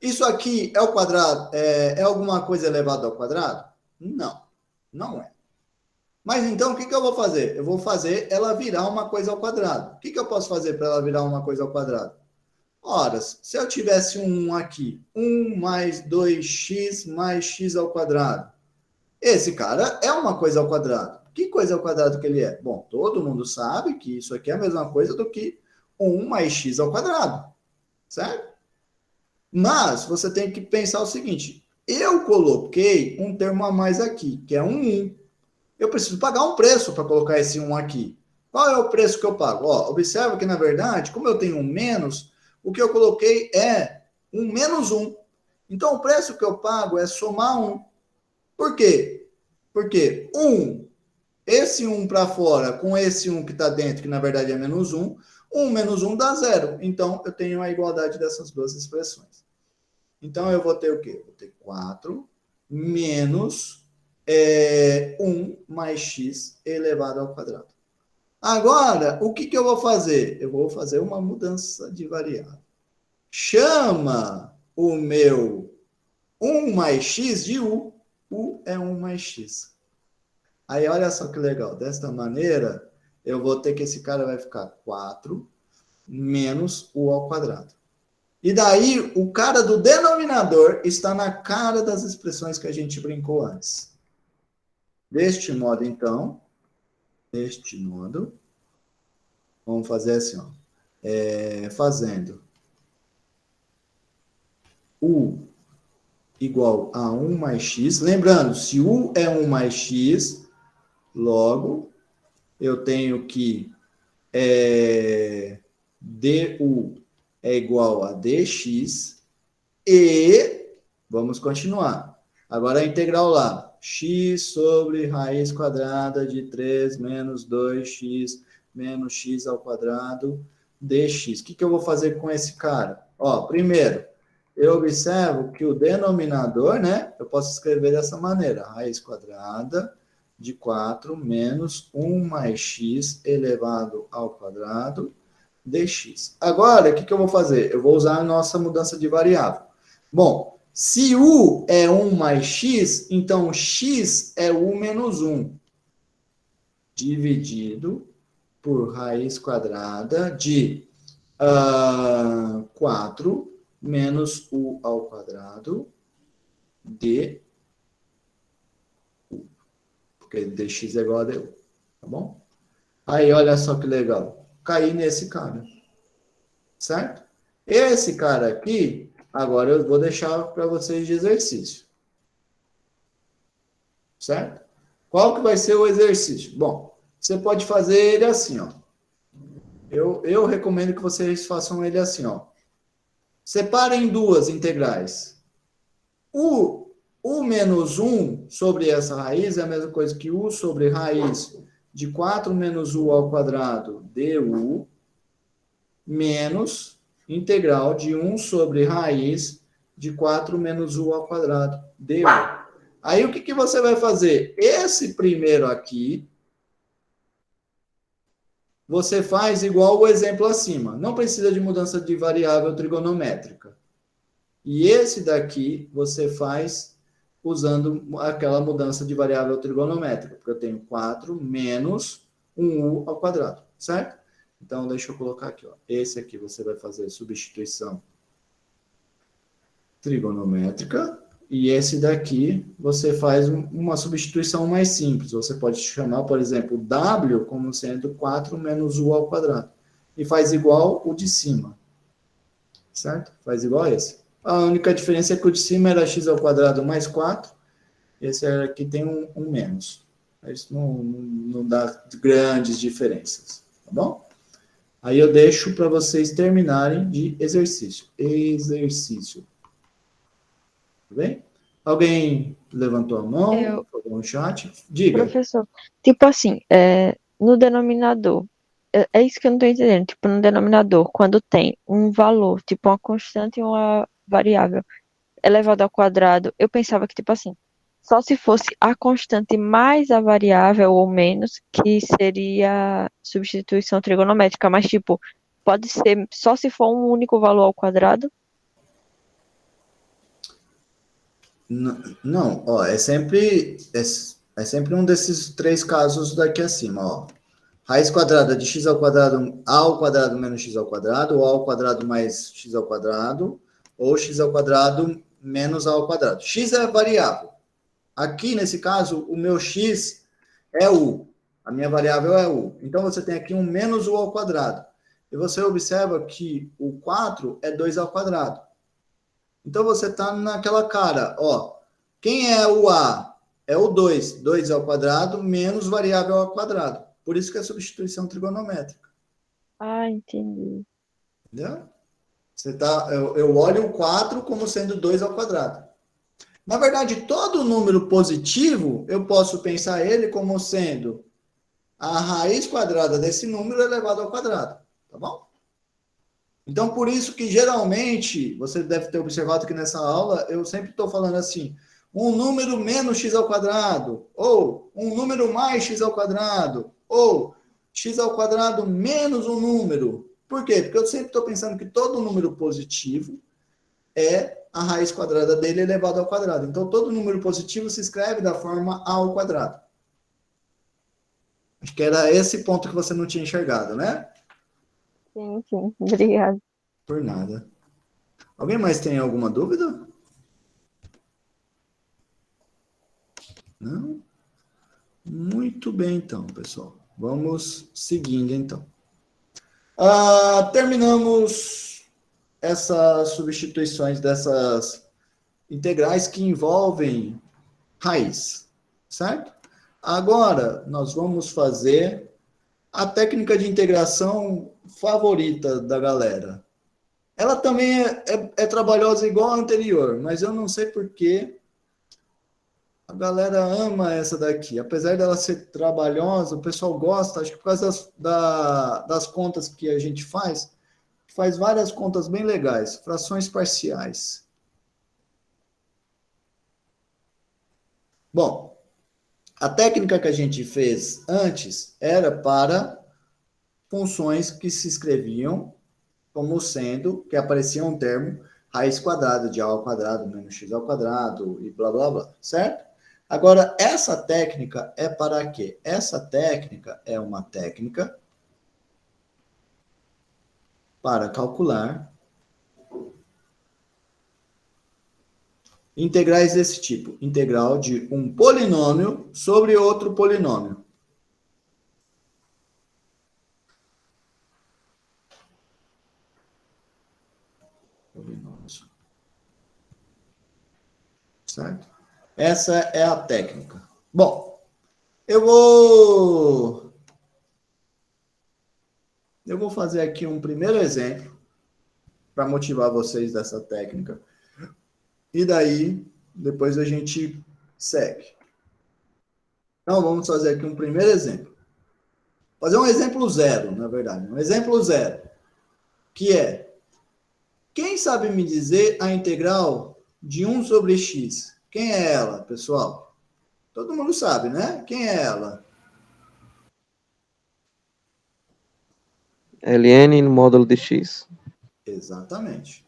Isso aqui é o quadrado? É alguma coisa elevada ao quadrado? Não, não é. Mas então, o que eu vou fazer? Eu vou fazer ela virar uma coisa ao quadrado. O que eu posso fazer para ela virar uma coisa ao quadrado? Ora, se eu tivesse um aqui, 1 mais 2x mais x ao quadrado. Esse cara é uma coisa ao quadrado. Que coisa ao quadrado que ele é? Bom, todo mundo sabe que isso aqui é a mesma coisa do que 1 mais x ao quadrado. Certo? Mas você tem que pensar o seguinte. Eu coloquei um termo a mais aqui, que é um 1. Eu preciso pagar um preço para colocar esse 1 aqui. Qual é o preço que eu pago? Ó, observa que, na verdade, como eu tenho um menos, o que eu coloquei é um menos 1. Então, o preço que eu pago é somar 1. Por quê? Porque esse 1 para fora, com esse 1 que está dentro, que na verdade é menos 1, 1 menos 1 dá 0. Então, eu tenho a igualdade dessas duas expressões. Então, eu vou ter o quê? Vou ter 4 menos 1 mais x elevado ao quadrado. Agora, o que eu vou fazer? Eu vou fazer uma mudança de variável. Chama o meu 1 mais x de u. U é 1 mais x. Aí, olha só que legal. Desta maneira, eu vou ter que esse cara vai ficar 4 menos u ao quadrado. E daí, o cara do denominador está na cara das expressões que a gente brincou antes. Deste modo, então, vamos fazer assim, ó. Fazendo u igual a 1 mais x. Lembrando, se u é 1 mais x, logo, eu tenho que du é igual a dx e, vamos continuar. Agora a integral lá, x sobre raiz quadrada de 3 menos 2x menos x ao quadrado dx. O que eu vou fazer com esse cara? Ó, primeiro, eu observo que o denominador, né, eu posso escrever dessa maneira, raiz quadrada de 4 menos 1 mais x elevado ao quadrado dx. Agora, o que eu vou fazer? Eu vou usar a nossa mudança de variável. Bom, se u é 1 mais x, então x é u menos 1, dividido por raiz quadrada de 4 menos u ao quadrado de u, porque dx é igual a du, tá bom? Aí, olha só que legal. Caí nesse cara, certo? Esse cara aqui, agora eu vou deixar para vocês de exercício, certo? Qual que vai ser o exercício? Bom, você pode fazer ele assim, ó. Eu recomendo que vocês façam ele assim, ó. Separem duas integrais. U menos 1 sobre essa raiz é a mesma coisa que u sobre raiz de 4 menos u ao quadrado du menos integral de 1 sobre raiz de 4 menos u ao quadrado du. Aí o que você vai fazer? Esse primeiro aqui, você faz igual o exemplo acima. Não precisa de mudança de variável trigonométrica. E esse daqui você faz usando aquela mudança de variável trigonométrica, porque eu tenho 4 menos 1u ao quadrado, certo? Então, deixa eu colocar aqui, ó. Esse aqui você vai fazer substituição trigonométrica, e esse daqui você faz uma substituição mais simples. Você pode chamar, por exemplo, w como sendo 4 menos u ao quadrado, e faz igual o de cima, certo? Faz igual a esse. A única diferença é que o de cima era x ao quadrado mais 4. Esse aqui tem um menos. Isso não dá grandes diferenças. Tá bom? Aí eu deixo para vocês terminarem de exercício. Exercício. Tá bem? Alguém levantou a mão? Falou no chat? Diga. Professor, tipo assim, no denominador, é isso que eu não tô entendendo. Tipo, no denominador, quando tem um valor, tipo uma constante e uma variável elevado ao quadrado, eu pensava que, tipo assim, só se fosse a constante mais a variável ou menos, que seria substituição trigonométrica. Mas, tipo, pode ser só se for um único valor ao quadrado? Não, ó, é sempre um desses três casos daqui acima, ó. Raiz quadrada de x ao quadrado menos x ao quadrado, ou a ao quadrado mais x ao quadrado, ou x ao quadrado menos a ao quadrado. X é variável. Aqui, nesse caso, o meu x é u. A minha variável é u. Então, você tem aqui um menos u ao quadrado. E você observa que o 4 é 2 ao quadrado. Então, você está naquela cara, ó. Quem é o a? É o 2. 2 ao quadrado menos variável ao quadrado. Por isso que é substituição trigonométrica. Ah, entendi. Entendeu? Eu olho o 4 como sendo 2 ao quadrado. Na verdade, todo número positivo, eu posso pensar ele como sendo a raiz quadrada desse número elevado ao quadrado. Tá bom? Então, por isso que geralmente, você deve ter observado que nessa aula, eu sempre estou falando assim, um número menos x ao quadrado, ou um número mais x ao quadrado, ou x ao quadrado menos um número. Por quê? Porque eu sempre estou pensando que todo número positivo é a raiz quadrada dele elevado ao quadrado. Então, todo número positivo se escreve da forma a ao quadrado. Acho que era esse ponto que você não tinha enxergado, né? Sim, sim. Obrigada. Por nada. Alguém mais tem alguma dúvida? Não? Muito bem, então, pessoal. Vamos seguindo, então. Terminamos essas substituições dessas integrais que envolvem raiz, certo? Agora, nós vamos fazer a técnica de integração favorita da galera. Ela também é trabalhosa igual a anterior, mas eu não sei por que a galera ama essa daqui. Apesar dela ser trabalhosa, o pessoal gosta, acho que por causa das contas que a gente faz várias contas bem legais, frações parciais. Bom, a técnica que a gente fez antes era para funções que se escreviam como sendo, que aparecia um termo, raiz quadrada de a ao quadrado menos x ao quadrado e blá, blá, blá, certo? Agora, essa técnica é para quê? Essa técnica é uma técnica para calcular integrais desse tipo. Integral de um polinômio sobre outro polinômio. Certo? Essa é a técnica. Bom, eu vou fazer aqui um primeiro exemplo para motivar vocês dessa técnica. E daí, depois a gente segue. Então, vamos fazer aqui um primeiro exemplo. Fazer um exemplo zero, na verdade. Um exemplo zero. Que é, quem sabe me dizer a integral de 1 sobre x? Quem é ela, pessoal? Todo mundo sabe, né? Quem é ela? ln no módulo de x. Exatamente.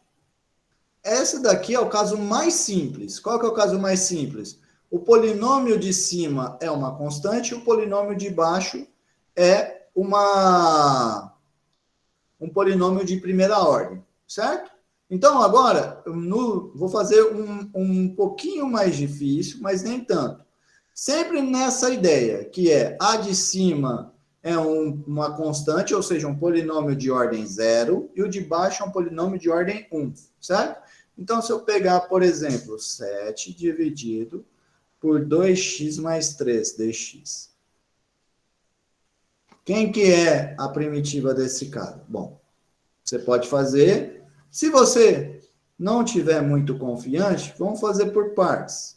Esse daqui é o caso mais simples. Qual que é o caso mais simples? O polinômio de cima é uma constante, o polinômio de baixo é um polinômio de primeira ordem, certo? Então, agora, vou fazer um pouquinho mais difícil, mas nem tanto. Sempre nessa ideia, que é a de cima é uma constante, ou seja, um polinômio de ordem 0, e o de baixo é um polinômio de ordem 1, certo? Então, se eu pegar, por exemplo, 7 dividido por 2x mais 3 dx. Quem que é a primitiva desse cara? Bom, você pode fazer. Se você não tiver muito confiante, vamos fazer por partes.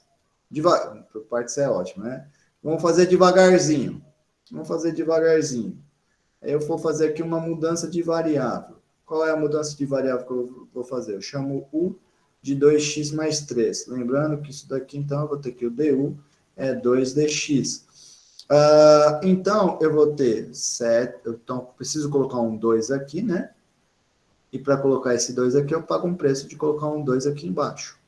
Por partes é ótimo, né? Vamos fazer devagarzinho. Aí eu vou fazer aqui uma mudança de variável. Qual é a mudança de variável que eu vou fazer? Eu chamo U de 2x mais 3. Lembrando que isso daqui, então, eu vou ter aqui o du é 2dx. Então, eu vou ter 7. Então, preciso colocar um 2 aqui, né? E para colocar esse 2 aqui, eu pago um preço de colocar um 2 aqui embaixo.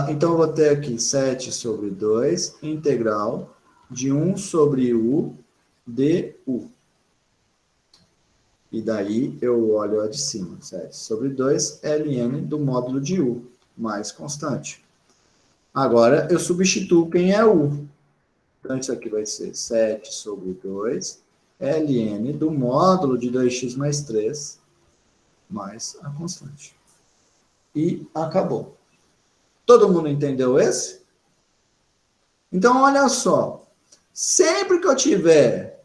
Então, eu vou ter aqui 7 sobre 2, integral de 1 sobre u du. E daí eu olho a de cima, 7 sobre 2, ln do módulo de u, mais constante. Agora, eu substituo quem é u. Então, isso aqui vai ser 7 sobre 2, ln do módulo de 2x mais 3, mais a constante. E acabou. Todo mundo entendeu esse? Então, olha só. Sempre que eu tiver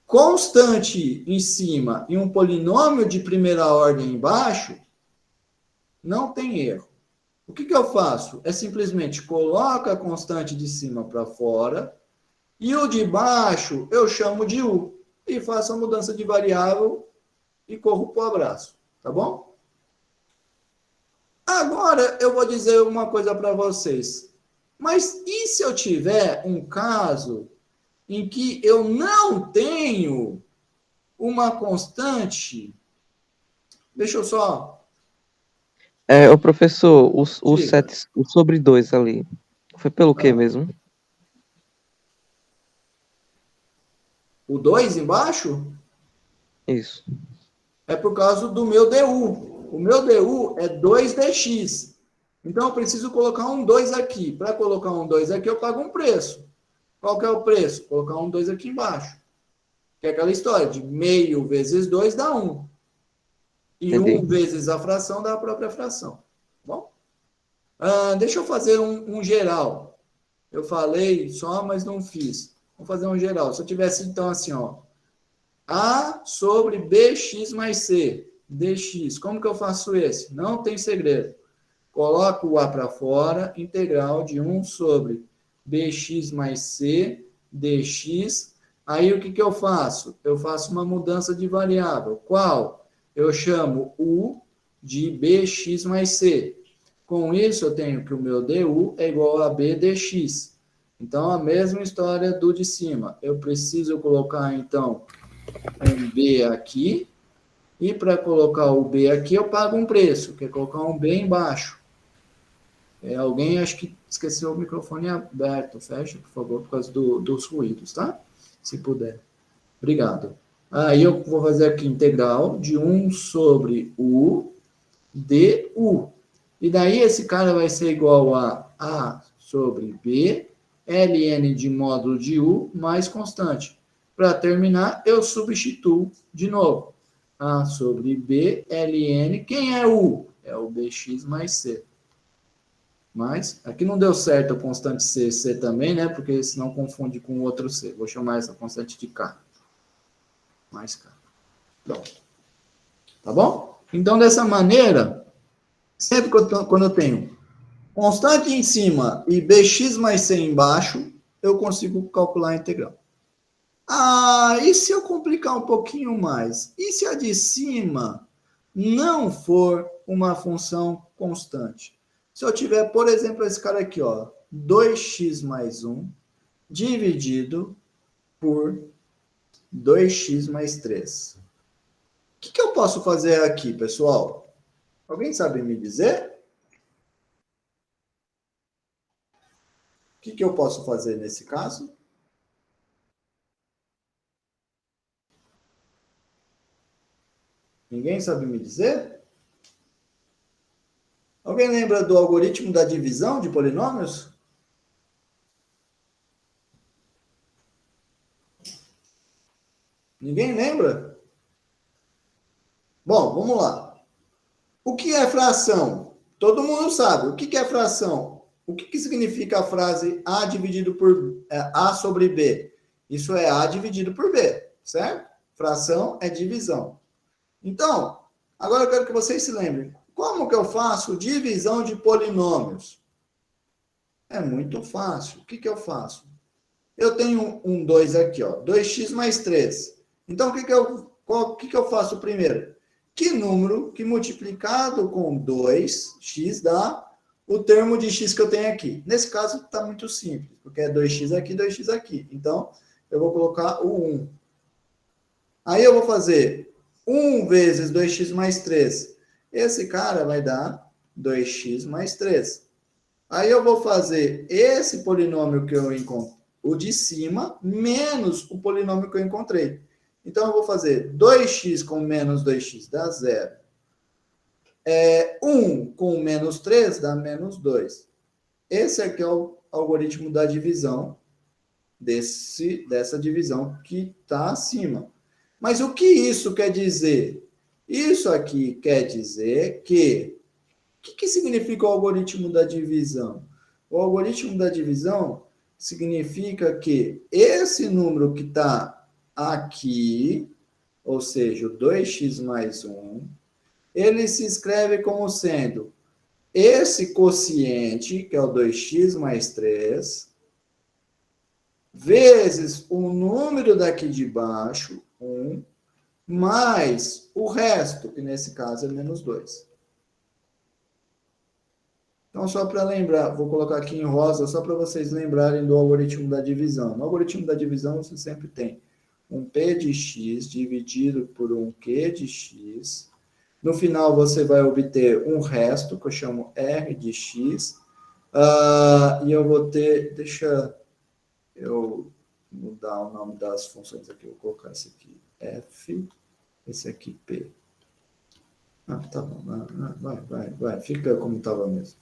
constante em cima e um polinômio de primeira ordem embaixo, não tem erro. O que eu faço? É simplesmente coloco a constante de cima para fora e o de baixo eu chamo de u e faço a mudança de variável e corro para o abraço. Tá bom? Agora eu vou dizer uma coisa para vocês. Mas e se eu tiver um caso em que eu não tenho uma constante? Deixa eu só... O professor, o Diga. 7, o sobre 2 ali, foi pelo quê mesmo? O 2 embaixo Isso. é por causa do meu DU. O meu DU é 2dx. Então, eu preciso colocar um 2 aqui. Para colocar um 2 aqui, eu pago um preço. Qual que é o preço? Colocar um 2 aqui embaixo. Que é aquela história de meio vezes 2 dá 1. E Entendi. 1 vezes a fração dá a própria fração. Bom? Deixa eu fazer um geral. Eu falei só, mas não fiz. Vou fazer um geral. Se eu tivesse, então, assim, ó. A sobre bx mais c, dx. Como que eu faço esse? Não tem segredo. Coloco o a para fora, integral de 1 sobre bx mais c, dx. Aí, o que eu faço? Eu faço uma mudança de variável. Qual? Eu chamo u de bx mais c. Com isso, eu tenho que o meu du é igual a b dx. Então, a mesma história do de cima. Eu preciso colocar, então, um B aqui, e para colocar o B aqui, eu pago um preço, que é colocar um B embaixo. Alguém, acho que esqueceu o microfone aberto. Fecha, por favor, por causa dos ruídos, tá? Se puder. Obrigado. Aí eu vou fazer aqui integral de 1 sobre u du. E daí esse cara vai ser igual a sobre b, ln de módulo de u, mais constante. Para terminar, eu substituo de novo. A sobre b, ln, quem é u? É o bx mais c. Mas, aqui não deu certo a constante c também, né? Porque senão confunde com o outro c. Vou chamar essa constante de k. Mais k. Pronto. Tá bom? Então, dessa maneira, sempre quando eu tenho constante em cima e bx mais c embaixo, eu consigo calcular a integral. E se eu complicar um pouquinho mais? E se a de cima não for uma função constante? Se eu tiver, por exemplo, esse cara aqui, ó, 2x mais 1 dividido por 2x mais 3. O que eu posso fazer aqui, pessoal? Alguém sabe me dizer? O que eu posso fazer nesse caso? Ninguém sabe me dizer? Alguém lembra do algoritmo da divisão de polinômios? Ninguém lembra? Bom, vamos lá. O que é fração? Todo mundo sabe. O que é fração? O que significa a frase A dividido por A sobre B? Isso é A dividido por B, certo? Fração é divisão. Então, agora eu quero que vocês se lembrem. Como que eu faço divisão de polinômios? É muito fácil. O que eu faço? Eu tenho um 2 aqui, ó, 2x mais 3. Então, o que eu faço primeiro? Que número que multiplicado com 2x dá o termo de x que eu tenho aqui? Nesse caso, está muito simples, porque é 2x aqui, 2x aqui. Então, eu vou colocar o 1. Aí eu vou fazer 1 vezes 2x mais 3. Esse cara vai dar 2x mais 3. Aí eu vou fazer esse polinômio que eu encontrei, o de cima, menos o polinômio que eu encontrei. Então, eu vou fazer 2x com menos 2x dá 0. 1 com menos 3 dá menos 2. Esse aqui é o algoritmo da divisão, dessa divisão que está acima. Mas o que isso quer dizer? Isso aqui quer dizer que... O que significa o algoritmo da divisão? O algoritmo da divisão significa que esse número que está aqui, ou seja, o 2x mais 1, ele se escreve como sendo esse quociente, que é o 2x mais 3, vezes o número daqui de baixo, 1, mais o resto, que nesse caso é menos 2. Então, só para lembrar, vou colocar aqui em rosa, só para vocês lembrarem do algoritmo da divisão. No algoritmo da divisão, você sempre tem um P de x dividido por um Q de x. No final, você vai obter um resto, que eu chamo R de x. E eu vou ter... Deixa eu mudar o nome das funções aqui. Eu vou colocar esse aqui F, esse aqui P. Tá bom. Vai. Fica como estava mesmo.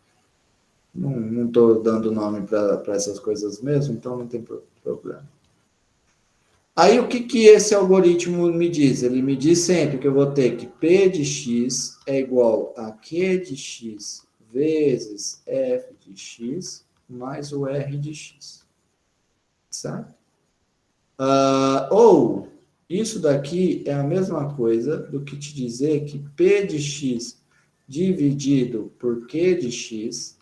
Não estou dando nome para essas coisas mesmo, então não tem problema. Aí, o que esse algoritmo me diz? Ele me diz sempre que eu vou ter que P de x é igual a Q de x vezes F de x mais o R de x. Certo? Ou, isso daqui é a mesma coisa do que te dizer que P de x dividido por Q de x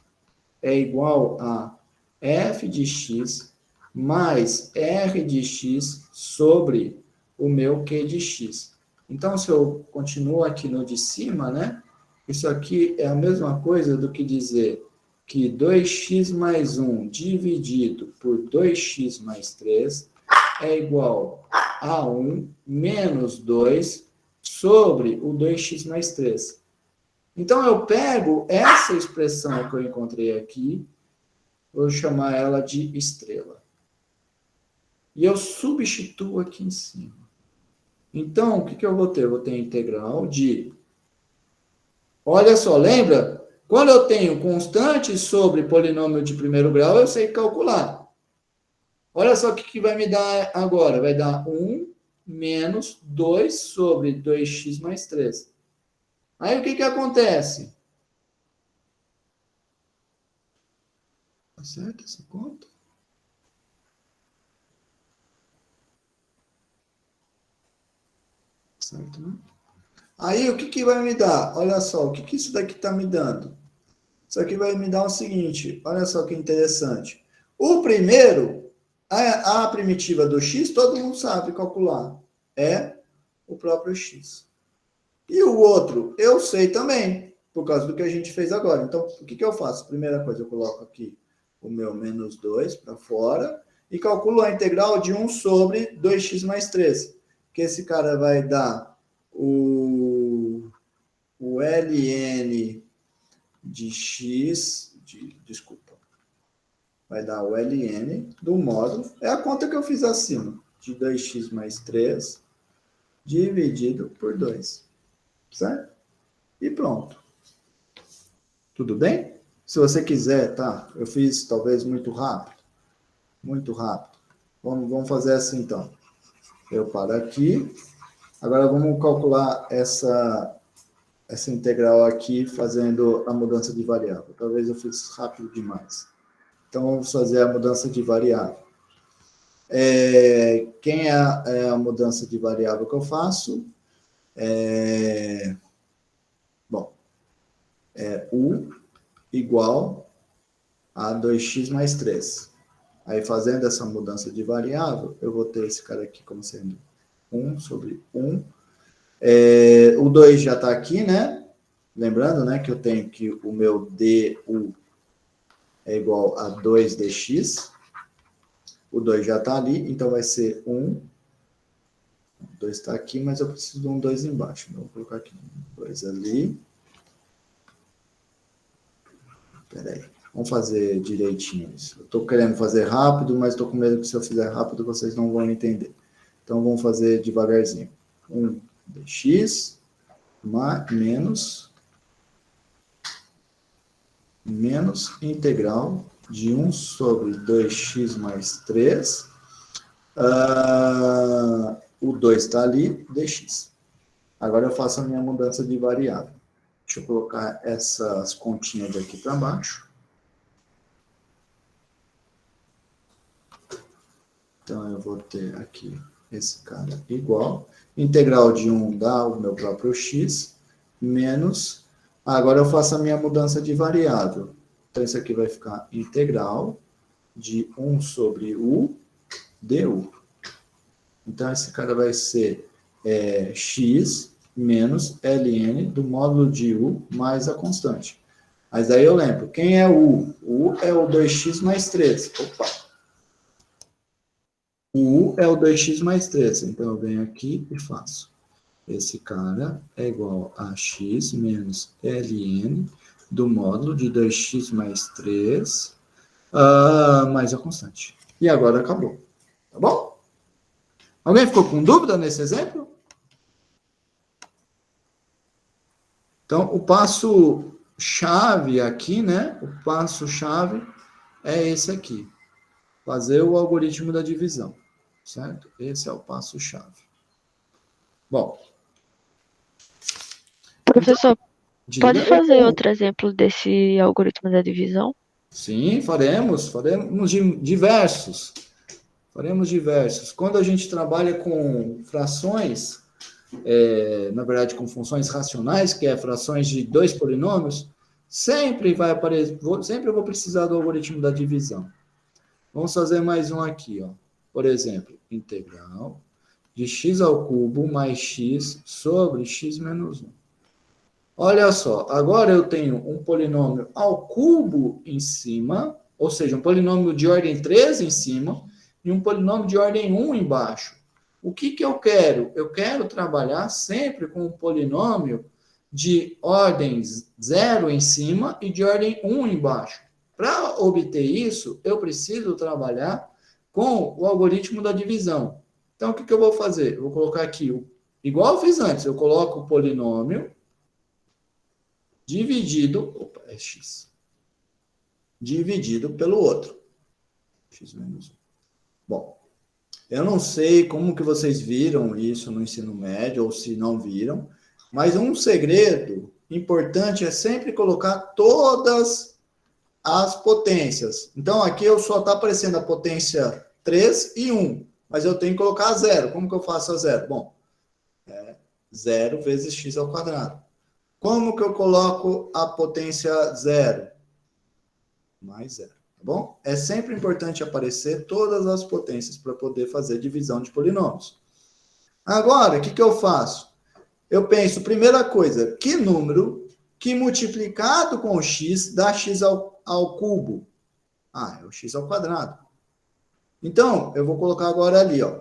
é igual a f de x mais r de x sobre o meu q de x. Então, se eu continuo aqui no de cima, né? Isso aqui é a mesma coisa do que dizer que 2x mais 1 dividido por 2x mais 3 é igual a 1 menos 2 sobre o 2x mais 3. Então, eu pego essa expressão que eu encontrei aqui, vou chamar ela de estrela. E eu substituo aqui em cima. Então, o que eu vou ter? Eu vou ter a integral de... Olha só, lembra? Quando eu tenho constante sobre polinômio de primeiro grau, eu sei calcular. Olha só o que vai me dar agora. Vai dar 1 menos 2 sobre 2x mais 3. Aí o que acontece? Tá certo essa conta? Certo, né? Aí o que vai me dar? Olha só, o que isso daqui está me dando? Isso aqui vai me dar o seguinte, olha só que interessante. O primeiro, a primitiva do x, todo mundo sabe calcular. É o próprio x. E o outro, eu sei também, por causa do que a gente fez agora. Então, o que eu faço? Primeira coisa, eu coloco aqui o meu menos 2 para fora e calculo a integral de 1 sobre 2x mais 3. Que esse cara vai dar o ln de x, desculpa, vai dar o ln do módulo, é a conta que eu fiz acima, de 2x mais 3 dividido por 2. Certo? E pronto. Tudo bem? Se você quiser, tá? Eu fiz talvez muito rápido. Muito rápido. Vamos fazer assim, então. Eu paro aqui. Agora vamos calcular essa integral aqui, fazendo a mudança de variável. Talvez eu fiz rápido demais. Então, vamos fazer a mudança de variável. Quem é a mudança de variável que eu faço? U igual a 2x mais 3. Aí, fazendo essa mudança de variável, eu vou ter esse cara aqui como sendo 1 sobre 1. O 2 já está aqui, né? Lembrando, né, que eu tenho que o meu du é igual a 2dx. O 2 já está ali, então vai ser 1. O 2 está aqui, mas eu preciso de um 2 embaixo. Então, vou colocar aqui 2 ali. Espera aí. Vamos fazer direitinho isso. Eu estou querendo fazer rápido, mas estou com medo que se eu fizer rápido, vocês não vão entender. Então, vamos fazer devagarzinho. 1dx menos integral de 1 sobre 2x mais 3. O 2 está ali, dx. Agora eu faço a minha mudança de variável. Deixa eu colocar essas continhas daqui para baixo. Então, eu vou ter aqui esse cara igual. Integral de 1 dá o meu próprio x, menos... Agora eu faço a minha mudança de variável. Então, isso aqui vai ficar integral de 1 sobre u du. Então, esse cara vai ser x menos ln do módulo de u mais a constante. Mas aí eu lembro, quem é u? U é o 2x mais 3. Opa! O u é o 2x mais 3. Então, eu venho aqui e faço. Esse cara é igual a x menos ln do módulo de 2x mais 3 mais a constante. E agora acabou. Tá bom? Alguém ficou com dúvida nesse exemplo? Então, o passo-chave aqui, né? O passo-chave é esse aqui. Fazer o algoritmo da divisão. Certo? Esse é o passo-chave. Bom. Professor, Diga. pode fazer outro exemplo desse algoritmo da divisão? Sim, faremos diversos. Faremos diversos. Quando a gente trabalha com frações, na verdade com funções racionais, que é frações de 2 polinômios, sempre vai aparecer, sempre eu vou precisar do algoritmo da divisão. Vamos fazer mais um aqui, ó. Por exemplo, integral de x ao cubo mais x sobre x menos 1. Olha só, agora eu tenho um polinômio ao cubo em cima, ou seja, um polinômio de ordem 3 em cima, e um polinômio de ordem 1 embaixo. O que eu quero? Eu quero trabalhar sempre com um polinômio de ordem 0 em cima e de ordem 1 embaixo. Para obter isso, eu preciso trabalhar com o algoritmo da divisão. Então, o que eu vou fazer? Eu vou colocar aqui, igual eu fiz antes, eu coloco o polinômio dividido, x, dividido pelo outro, x menos 1. Bom, eu não sei como que vocês viram isso no ensino médio, ou se não viram, mas um segredo importante é sempre colocar todas as potências. Então, aqui só está aparecendo a potência 3 e 1, mas eu tenho que colocar a 0. Como que eu faço a 0? Bom, 0 vezes x ao quadrado. Como que eu coloco a potência 0? Mais 0, tá bom? É sempre importante aparecer todas as potências para poder fazer divisão de polinômios. Agora, o que eu faço? Eu penso, primeira coisa, que número que multiplicado com x dá x ao cubo? É o x ao quadrado. Então, eu vou colocar agora ali, ó.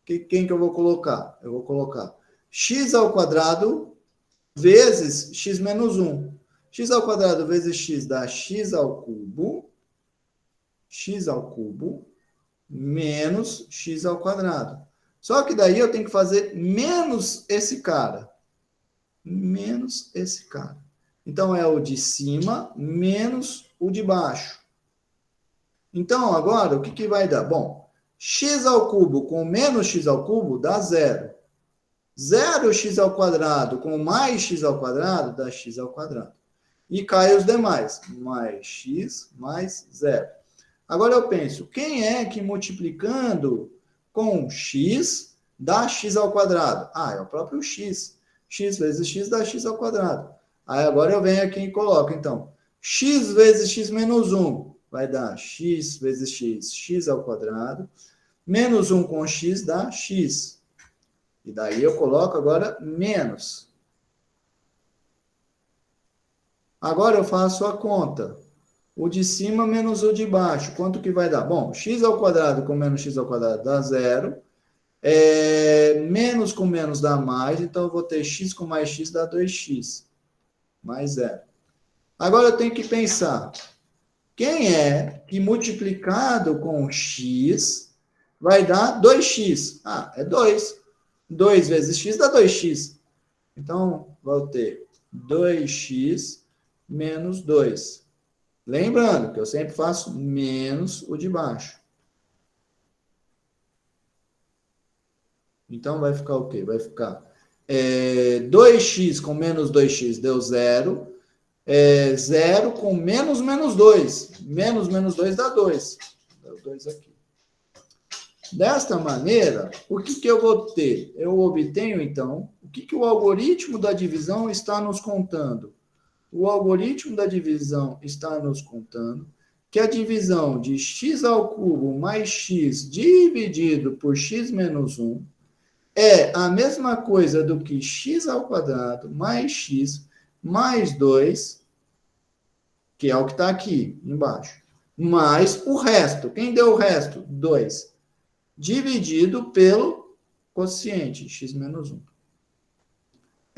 Quem que eu vou colocar? Eu vou colocar x ao quadrado vezes x menos 1. X ao quadrado vezes x dá x ao cubo menos x ao quadrado. Só que daí eu tenho que fazer menos esse cara. Menos esse cara. Então, é o de cima menos o de baixo. Então, agora, o que vai dar? Bom, x ao cubo com menos x ao cubo dá 0. 0x ao quadrado com mais x ao quadrado dá x ao quadrado. E cai os demais. Mais x mais 0. Agora eu penso, quem é que multiplicando com x dá x ao quadrado? É o próprio x. X vezes x dá x ao quadrado. Aí agora eu venho aqui e coloco, então, x vezes x menos 1. vai dar x vezes x, x ao quadrado, menos 1 com x dá x. E daí eu coloco agora menos. Agora eu faço a conta. O de cima menos o de baixo. Quanto que vai dar? Bom, x ao quadrado com menos x ao quadrado dá zero. Menos com menos dá mais. Então, eu vou ter x com mais x dá 2x. Mais zero. Agora eu tenho que pensar. Quem é que multiplicado com x vai dar 2x? Ah, é 2. 2 vezes x dá 2x. Então, vou ter 2x menos 2. Lembrando que eu sempre faço menos o de baixo. Então, vai ficar o quê? Vai ficar 2x com menos 2x deu 0. 0 com menos menos 2. Menos menos 2 dá 2. Deu 2 aqui. Desta maneira, o que eu vou ter? Eu obtenho, então, o que o algoritmo da divisão está nos contando? O algoritmo da divisão está nos contando que a divisão de x ao cubo mais x dividido por x menos 1 é a mesma coisa do que x ao quadrado mais x mais 2, que é o que está aqui embaixo, mais o resto. Quem deu o resto? 2. Dividido pelo quociente, x menos 1.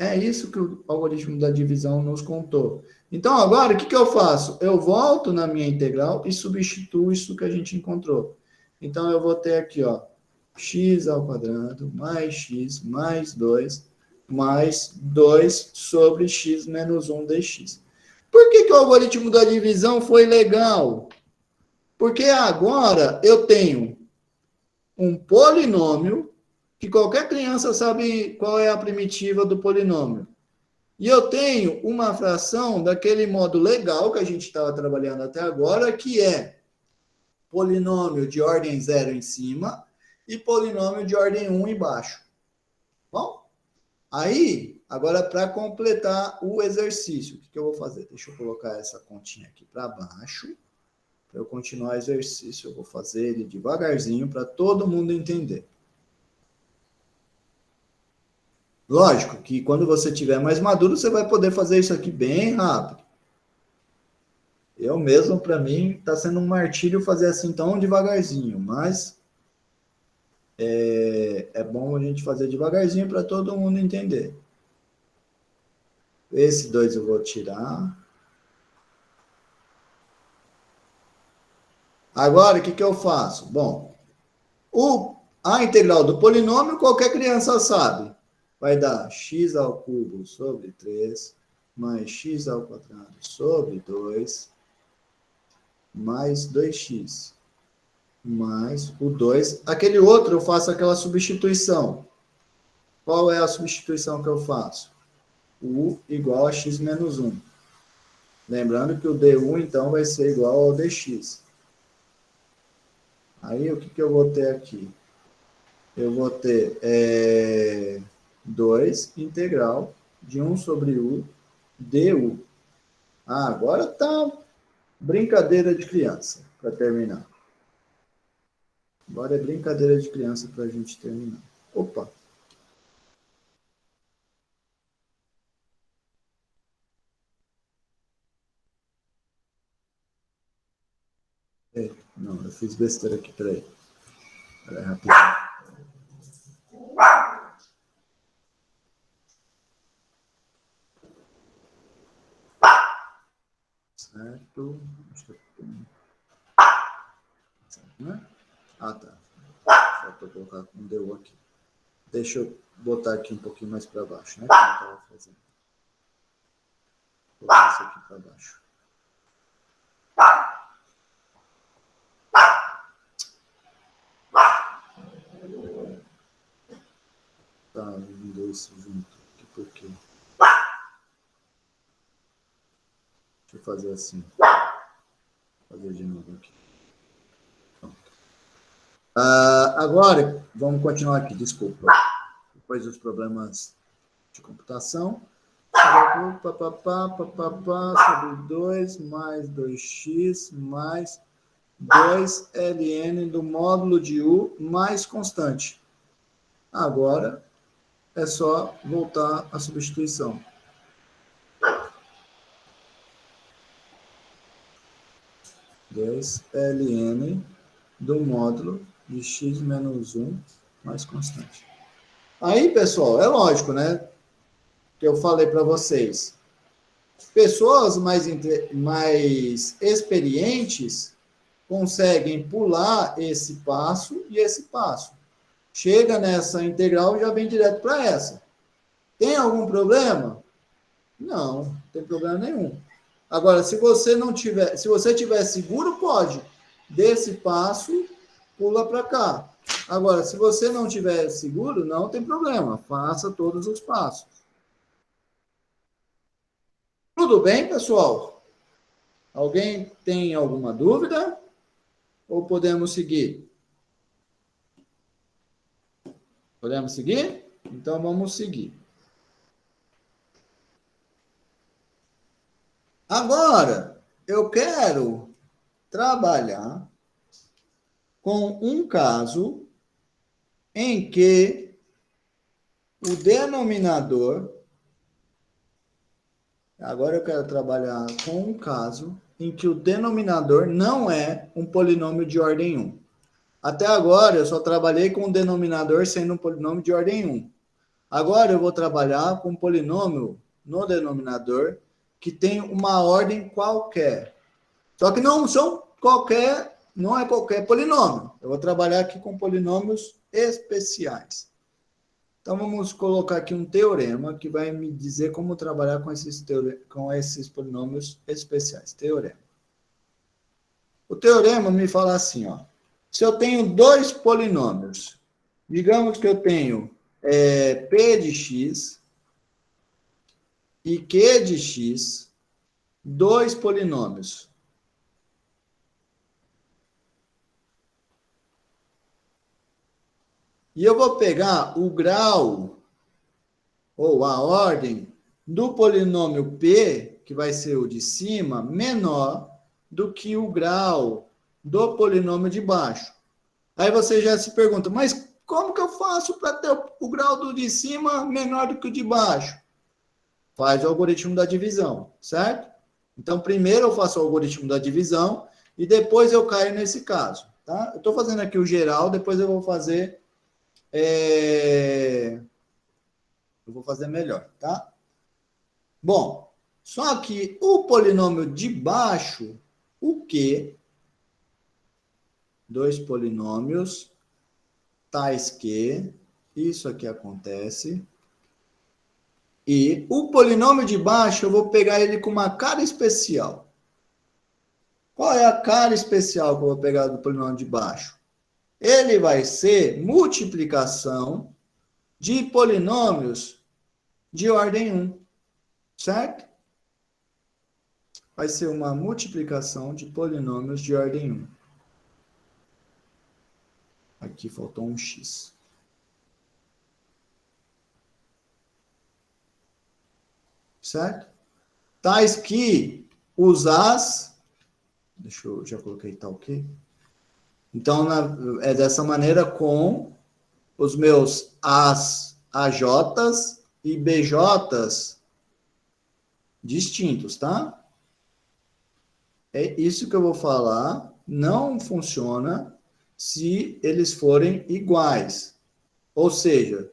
É isso que o algoritmo da divisão nos contou. Então, agora, o que eu faço? Eu volto na minha integral e substituo isso que a gente encontrou. Então, eu vou ter aqui, ó, x ao quadrado mais x mais 2 mais 2 sobre x menos 1 dx. Por que o algoritmo da divisão foi legal? Porque agora eu tenho um polinômio que qualquer criança sabe qual é a primitiva do polinômio. E eu tenho uma fração daquele modo legal que a gente estava trabalhando até agora, que é polinômio de ordem 0 em cima e polinômio de ordem 1 embaixo. Bom, aí, agora para completar o exercício, o que eu vou fazer? Deixa eu colocar essa continha aqui para baixo. Para eu continuar o exercício, eu vou fazer ele devagarzinho para todo mundo entender. Lógico que quando você tiver mais maduro, você vai poder fazer isso aqui bem rápido. Eu mesmo, para mim, está sendo um martírio fazer assim tão devagarzinho, mas é bom a gente fazer devagarzinho para todo mundo entender. Esse 2 eu vou tirar. Agora, o que eu faço? Bom, a integral do polinômio, qualquer criança sabe. Vai dar x ao cubo sobre 3, mais x ao quadrado sobre 2, mais 2x, mais o 2. Aquele outro, eu faço aquela substituição. Qual é a substituição que eu faço? U igual a x menos 1. Lembrando que o d1, então, vai ser igual ao dx. Aí, o que eu vou ter aqui? Eu vou ter 2 integral de 1 sobre u du. Ah, agora tá brincadeira de criança, para terminar. Agora é brincadeira de criança para a gente terminar. Opa! Não, eu fiz besteira aqui, peraí. Peraí, rapidinho. Certo. Certo, né? Ah, tá. Faltou colocar um deu aqui. Deixa eu botar aqui um pouquinho mais para baixo, né? Como eu estava fazendo. Vou botar isso aqui para baixo. Tá, vindo isso junto. Aqui por quê? Deixa eu fazer assim. Vou fazer de novo aqui. Agora, vamos continuar aqui, desculpa. Depois dos problemas de computação. Sobre 2 mais 2x mais 2ln do módulo de u mais constante. Agora é só voltar à substituição. Ln do módulo de x menos 1 mais constante. Aí, pessoal, é lógico, né? Que eu falei para vocês. Pessoas mais experientes conseguem pular esse passo e esse passo. Chega nessa integral e já vem direto para essa. Tem algum problema? Não, não tem problema nenhum. Agora, se você tiver seguro, pode. Desse passo, pula para cá. Agora, se você não tiver seguro, não tem problema. Faça todos os passos. Tudo bem, pessoal? Alguém tem alguma dúvida? Ou podemos seguir? Podemos seguir? Então, vamos seguir. Agora, eu quero trabalhar com um caso em que o denominador... Agora eu quero trabalhar com um caso em que o denominador não é um polinômio de ordem 1. Até agora eu só trabalhei com o denominador sendo um polinômio de ordem 1. Agora eu vou trabalhar com um polinômio no denominador que tem uma ordem qualquer. Só que não é qualquer polinômio. Eu vou trabalhar aqui com polinômios especiais. Então, vamos colocar aqui um teorema que vai me dizer como trabalhar com esses polinômios especiais. Teorema. O teorema me fala assim, ó. Se eu tenho dois polinômios, digamos que eu tenho P de x e Q de x, dois polinômios. E eu vou pegar o grau, ou a ordem, do polinômio P, que vai ser o de cima, menor do que o grau do polinômio de baixo. Aí você já se pergunta, mas como que eu faço para ter o grau do de cima menor do que o de baixo? Faz o algoritmo da divisão, certo? Então, primeiro eu faço o algoritmo da divisão e depois eu caio nesse caso, tá? Eu estou fazendo aqui o geral, depois eu vou fazer... Eu vou fazer melhor, tá? Bom, só que o polinômio de baixo, o Q, dois polinômios, tais que, isso aqui acontece, e o polinômio de baixo, eu vou pegar ele com uma cara especial. Qual é a cara especial que eu vou pegar do polinômio de baixo? Ele vai ser multiplicação de polinômios de ordem 1, certo? Vai ser uma multiplicação de polinômios de ordem 1. Aqui faltou um x. Certo? Tais que os as... Deixa eu... Já coloquei tal que... Então, é dessa maneira com os meus As, AJs e BJs distintos, tá? É isso que eu vou falar. Não funciona se eles forem iguais. Ou seja,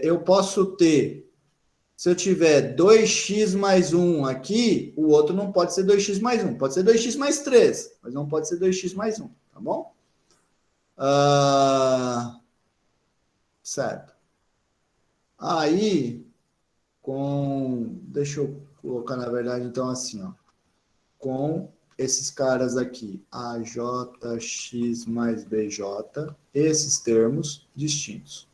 eu posso ter, se eu tiver 2x mais 1 aqui, o outro não pode ser 2x mais 1. Pode ser 2x mais 3, mas não pode ser 2x mais 1, tá bom? Certo. Aí, deixa eu colocar, na verdade, então, assim, ó. Com esses caras aqui, AJX mais BJ, esses termos distintos.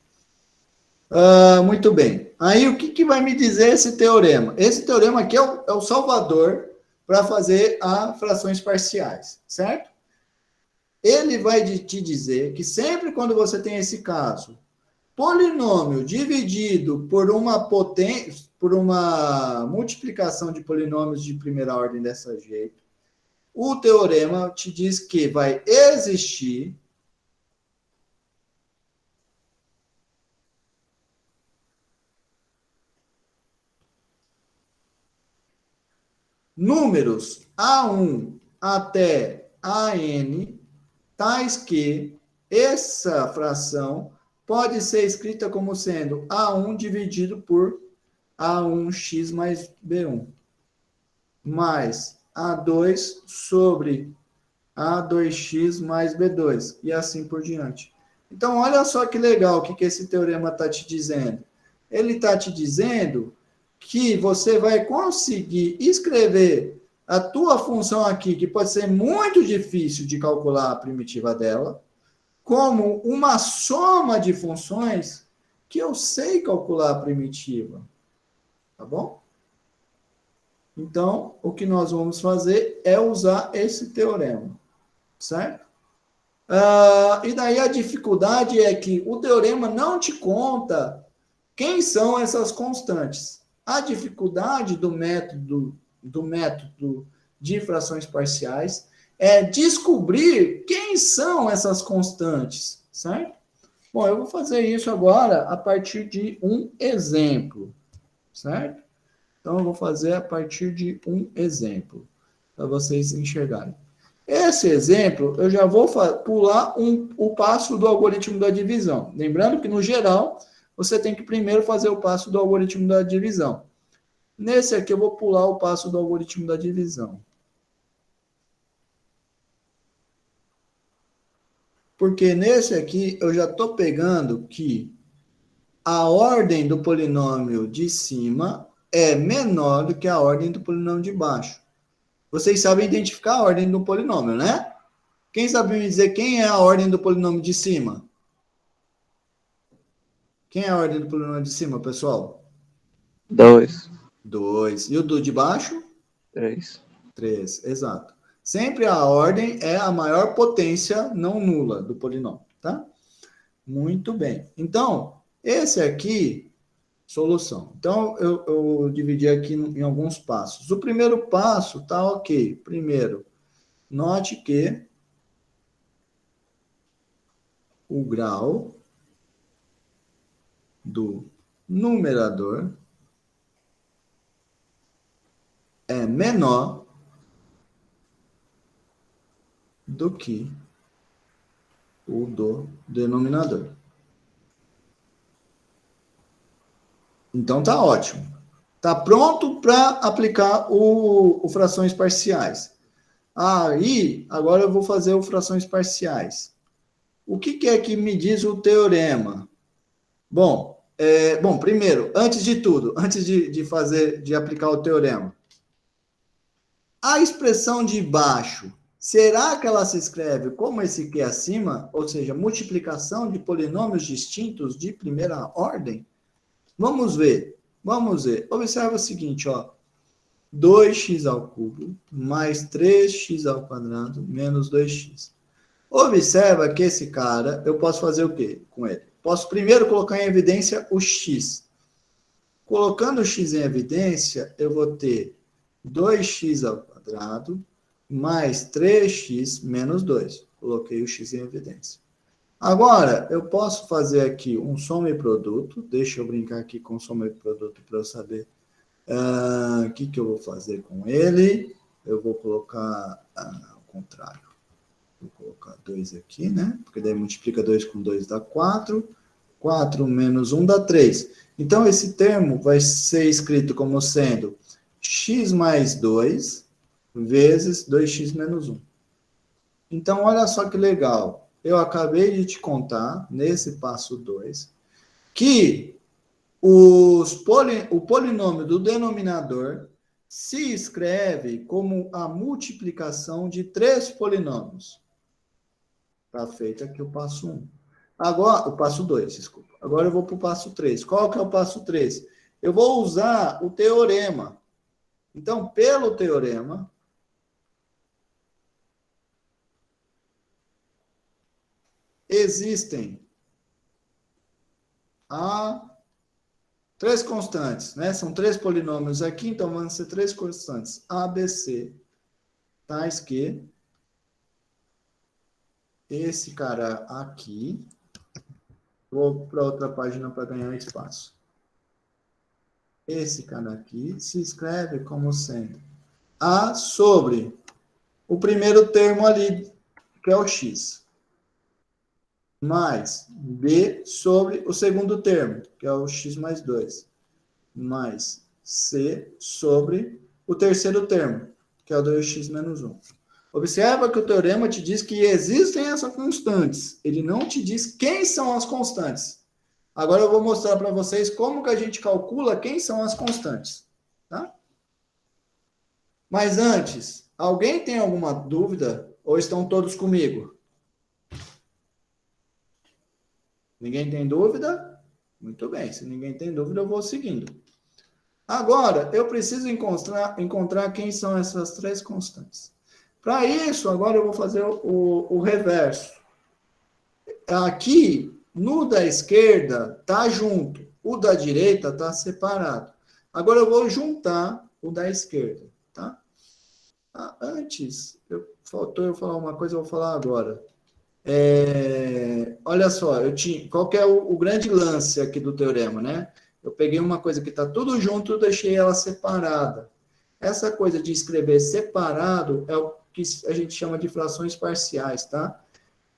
Muito bem. Aí, o que vai me dizer esse teorema? Esse teorema aqui é o salvador para fazer as frações parciais, certo? Ele vai te dizer que sempre quando você tem esse caso, polinômio dividido por uma potência, por uma multiplicação de polinômios de primeira ordem dessa jeito, o teorema te diz que vai existir números A1 até AN, tais que essa fração pode ser escrita como sendo A1 dividido por A1x mais B1, mais A2 sobre A2x mais B2, e assim por diante. Então, olha só que legal o que esse teorema está te dizendo. Ele está te dizendo que você vai conseguir escrever a tua função aqui, que pode ser muito difícil de calcular a primitiva dela, como uma soma de funções que eu sei calcular a primitiva. Tá bom? Então, o que nós vamos fazer é usar esse teorema. Certo? E daí a dificuldade é que o teorema não te conta quem são essas constantes. A dificuldade do método de frações parciais é descobrir quem são essas constantes, certo? Bom, eu vou fazer isso agora a partir de um exemplo, certo? Então, eu vou fazer a partir de um exemplo, para vocês enxergarem. Esse exemplo, eu já vou pular o passo do algoritmo da divisão. Lembrando que, no geral, você tem que primeiro fazer o passo do algoritmo da divisão. Nesse aqui, eu vou pular o passo do algoritmo da divisão. Porque nesse aqui, eu já estou pegando que a ordem do polinômio de cima é menor do que a ordem do polinômio de baixo. Vocês sabem identificar a ordem do polinômio, né? Quem sabe me dizer quem é a ordem do polinômio de cima? Quem é a ordem do polinômio de cima, pessoal? 2. 2. E o do de baixo? 3. 3, exato. Sempre a ordem é a maior potência não nula do polinômio, tá? Muito bem. Então, esse aqui, solução. Então, eu dividi aqui em alguns passos. O primeiro passo tá ok. Primeiro, note que o grau do numerador é menor do que o do denominador. Então tá ótimo. Tá pronto para aplicar o frações parciais. Aí, agora eu vou fazer o frações parciais. O que é que me diz o teorema? Bom, primeiro, antes de tudo, antes de aplicar o teorema, a expressão de baixo, será que ela se escreve como esse aqui acima, ou seja, multiplicação de polinômios distintos de primeira ordem? Vamos ver. Observa o seguinte, ó. 2x ao cubo mais 3x ao quadrado menos 2x. Observa que esse cara, eu posso fazer o quê com ele? Posso primeiro colocar em evidência o x. Colocando o x em evidência, eu vou ter 2x ao quadrado mais 3x menos 2. Coloquei o x em evidência. Agora, eu posso fazer aqui um soma e produto. Deixa eu brincar aqui com soma e produto para eu saber o que eu vou fazer com ele. Eu vou colocar ao contrário. Vou colocar 2 aqui, né? Porque daí multiplica 2 com 2 dá 4. 4 menos 1 dá 3. Então, esse termo vai ser escrito como sendo x mais 2 vezes 2x menos 1. Então, olha só que legal. Eu acabei de te contar, nesse passo 2, que o polinômio do denominador se escreve como a multiplicação de 3 polinômios. Está feito aqui o passo 1. Agora, o passo 2, desculpa. Agora eu vou para o passo 3. Qual que é o passo 3? Eu vou usar o teorema. Então, pelo teorema, existem a três constantes, né? São três polinômios aqui, então vão ser três constantes. A, B, C, tais que esse cara aqui, vou para outra página para ganhar espaço. Esse cara aqui se escreve como sendo A sobre o primeiro termo ali, que é o X, mais B sobre o segundo termo, que é o X mais 2, mais C sobre o terceiro termo, que é o 2x menos 1. Observa que o teorema te diz que existem essas constantes. Ele não te diz quem são as constantes. Agora eu vou mostrar para vocês como que a gente calcula quem são as constantes. Tá? Mas antes, alguém tem alguma dúvida? Ou estão todos comigo? Ninguém tem dúvida? Muito bem, se ninguém tem dúvida, eu vou seguindo. Agora, eu preciso encontrar quem são essas três constantes. Para isso, agora eu vou fazer o reverso. Aqui, no da esquerda, está junto. O da direita está separado. Agora eu vou juntar o da esquerda. Tá? Antes, faltou eu falar uma coisa, eu vou falar agora. Olha só, qual que é o grande lance aqui do teorema, né? Eu peguei uma coisa que está tudo junto e deixei ela separada. Essa coisa de escrever separado é o que a gente chama de frações parciais, tá?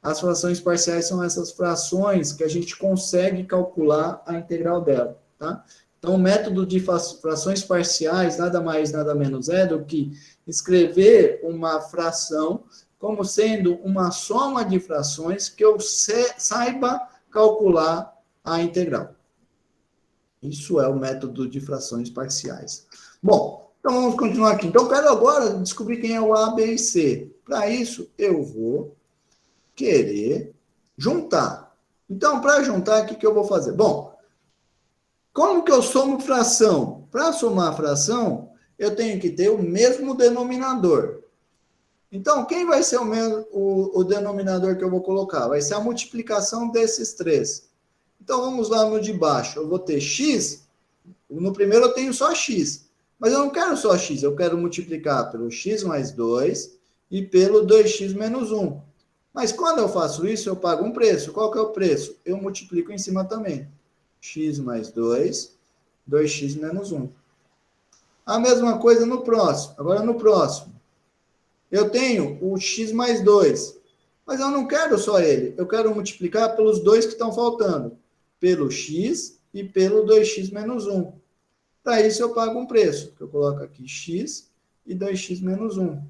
As frações parciais são essas frações que a gente consegue calcular a integral dela, tá? Então, o método de frações parciais nada mais, nada menos é do que escrever uma fração como sendo uma soma de frações que eu saiba calcular a integral. Isso é o método de frações parciais. Bom, então vamos continuar aqui. Então, eu quero agora descobrir quem é o A, B e C. Para isso, eu vou querer juntar. Então, para juntar, o que eu vou fazer? Bom, como que eu somo fração? Para somar fração, eu tenho que ter o mesmo denominador. Então, quem vai ser o denominador que eu vou colocar? Vai ser a multiplicação desses três. Então, vamos lá no de baixo. Eu vou ter x. No primeiro eu tenho só x. Mas eu não quero só x. Eu quero multiplicar pelo x mais 2 e pelo 2x menos 1. Mas quando eu faço isso, eu pago um preço. Qual que é o preço? Eu multiplico em cima também. X mais 2, 2x menos 1. A mesma coisa no próximo. Agora no próximo. Eu tenho o x mais 2. Mas eu não quero só ele. Eu quero multiplicar pelos dois que estão faltando. Pelo x e pelo 2x menos 1. Para isso eu pago um preço. Eu coloco aqui x e 2x menos 1.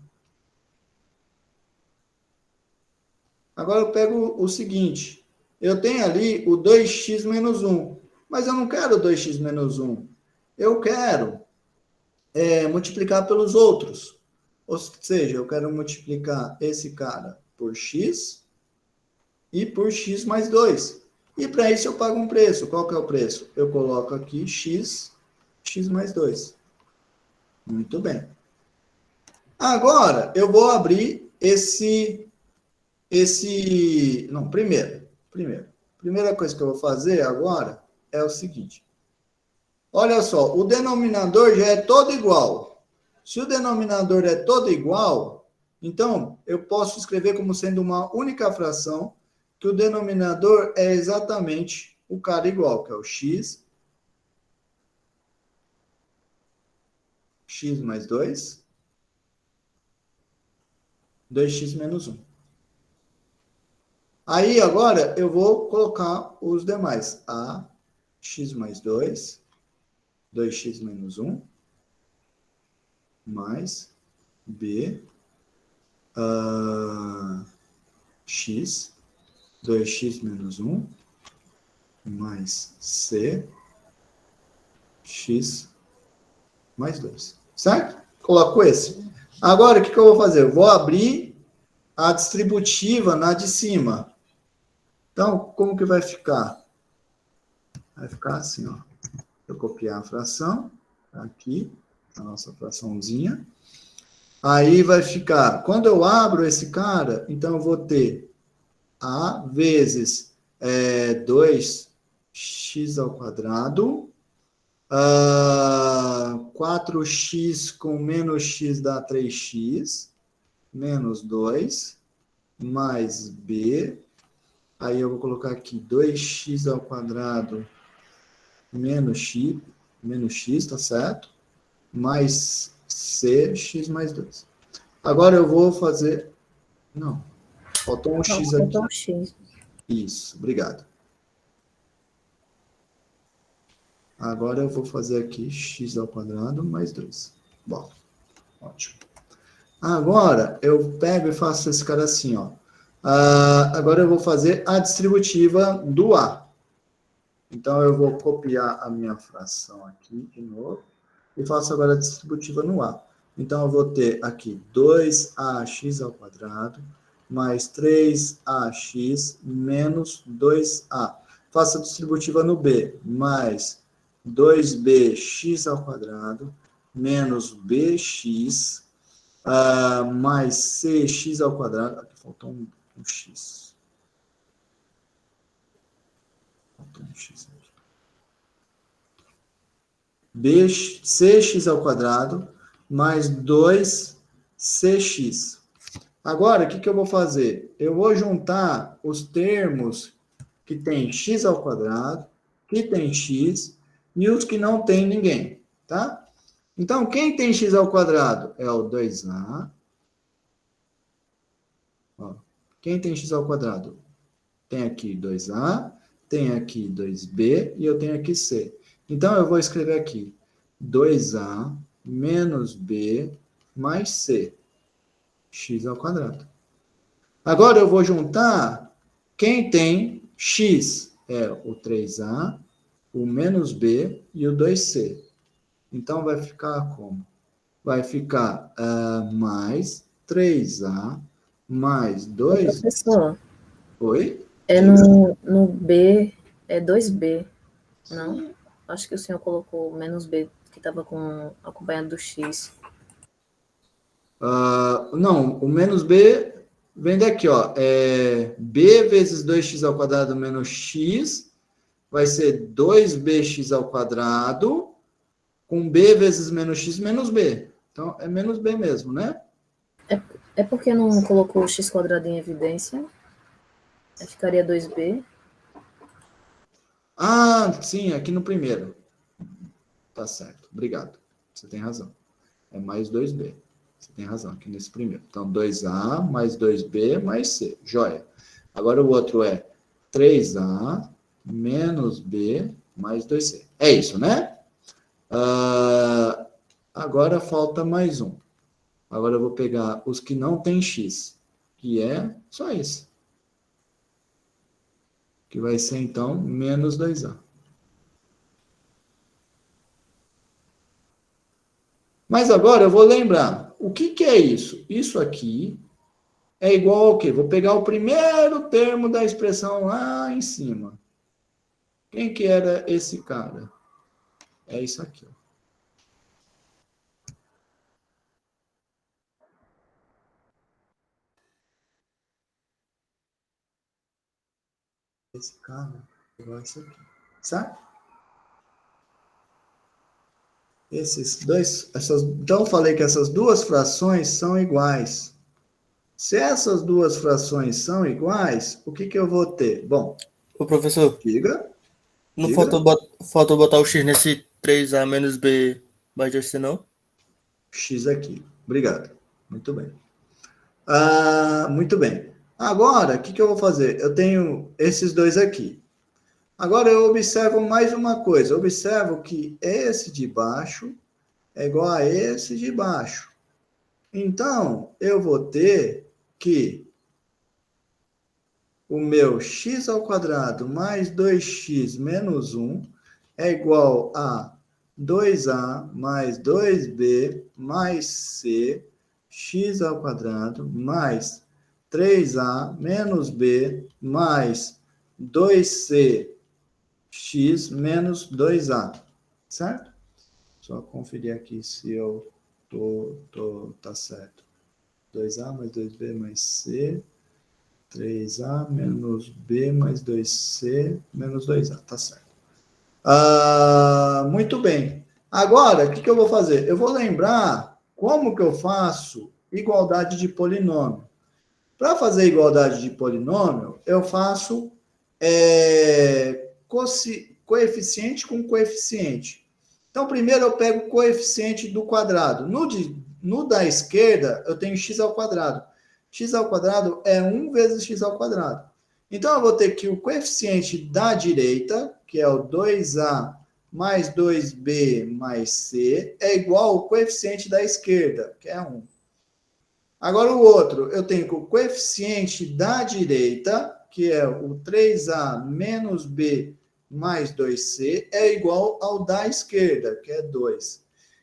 Agora eu pego o seguinte. Eu tenho ali o 2x menos 1. Mas eu não quero 2x menos 1. Eu quero multiplicar pelos outros. Ou seja, eu quero multiplicar esse cara por x e por x mais 2. E para isso eu pago um preço. Qual que é o preço? Eu coloco aqui x mais 2. Muito bem. Agora, eu vou abrir Não, primeiro. Primeira coisa que eu vou fazer agora é o seguinte. Olha só, o denominador já é todo igual. Se o denominador é todo igual, então eu posso escrever como sendo uma única fração, que o denominador é exatamente o cara igual, que é o x mais 2, 2x menos 1. Aí, agora, eu vou colocar os demais. A, x mais 2, 2x menos 1, mais B, x, 2x menos 1, mais C, x mais 2. Certo? Coloco esse. Agora, o que eu vou fazer? Eu vou abrir a distributiva na de cima. Então, como que vai ficar? Vai ficar assim, ó. Eu copiar a fração, tá aqui, a nossa fraçãozinha. Aí vai ficar, quando eu abro esse cara, então eu vou ter A vezes 2 x ao quadrado. 4x com menos x dá 3x, menos 2, mais b. Aí eu vou colocar aqui 2x ao quadrado menos x, tá certo? Mais c, x mais 2. Agora eu vou fazer... Não, faltou um x aqui. Faltou um X. Isso, obrigado. Agora eu vou fazer aqui x ao quadrado mais 2. Bom, ótimo. Agora eu pego e faço esse cara assim, ó. Agora eu vou fazer a distributiva do A. Então eu vou copiar a minha fração aqui de novo e faço agora a distributiva no A. Então eu vou ter aqui 2ax ao quadrado mais 3ax menos 2a. Faço a distributiva no B, mais 2bx ao quadrado menos bx mais cx ao quadrado. Aqui faltou um x. Faltou um x aqui. Cx ao quadrado mais 2cx. Agora, o que eu vou fazer? Eu vou juntar os termos que tem x ao quadrado, que tem x, e os que não tem ninguém, tá? Então, quem tem x ao quadrado é o 2a. Ó, quem tem x ao quadrado? Tem aqui 2a, tem aqui 2b e eu tenho aqui c. Então, eu vou escrever aqui 2a menos b mais c, x ao quadrado. Agora, eu vou juntar quem tem x. É o 3a, o menos b e o 2c. Então, vai ficar como? Vai ficar mais 3a mais 2... Professor, Oi? no B, é 2B, não? Acho que o senhor colocou menos B, que estava acompanhado do X. Não, o menos b vem daqui, ó. B vezes 2x ao quadrado menos x vai ser 2bx ao quadrado com b vezes menos x menos b. Então, é menos b mesmo, né? É porque não colocou o X quadrado em evidência? Aí ficaria 2B. Sim, aqui no primeiro. Tá certo, obrigado. Você tem razão. É mais 2b. Você tem razão aqui nesse primeiro. Então, 2a mais 2b mais c. Joia. Agora o outro é 3a menos b mais 2c. É isso, né? Agora falta mais um. Agora eu vou pegar os que não tem x, que é só esse. Que vai ser, então, menos 2a. Mas agora eu vou lembrar. O que é isso? Isso aqui é igual ao quê? Vou pegar o primeiro termo da expressão lá em cima. Quem que era esse cara? É isso aqui, ó. Esse cara, igual isso aqui. Certo? Então eu falei que essas duas frações são iguais. Se essas duas frações são iguais, o que eu vou ter? Bom, Ô, professor, diga. não Diga. faltou botar o X nesse 3A menos B mais 2C, não? X aqui. Obrigado. Muito bem. Muito bem. Agora, o que eu vou fazer? Eu tenho esses dois aqui. Agora, eu observo mais uma coisa. Eu observo que esse de baixo é igual a esse de baixo. Então, eu vou ter que o meu x ao quadrado mais 2x menos 1 é igual a 2a mais 2b mais c x ao quadrado mais 3a menos b mais 2c x menos 2a, certo? Só conferir aqui se eu tá certo. 2a mais 2b mais c, 3A menos B mais 2C menos 2A, tá certo. Muito bem. Agora, o que eu vou fazer? Eu vou lembrar como que eu faço igualdade de polinômio. Para fazer igualdade de polinômio, eu faço coeficiente com coeficiente. Então, primeiro eu pego o coeficiente do quadrado. No da esquerda, eu tenho x ao quadrado. X ao quadrado é 1 vezes x ao quadrado. Então, eu vou ter que o coeficiente da direita, que é o 2A mais 2B mais C, é igual ao coeficiente da esquerda, que é 1. Agora, o outro, eu tenho que o coeficiente da direita, que é o 3A menos B mais 2C, é igual ao da esquerda, que é 2.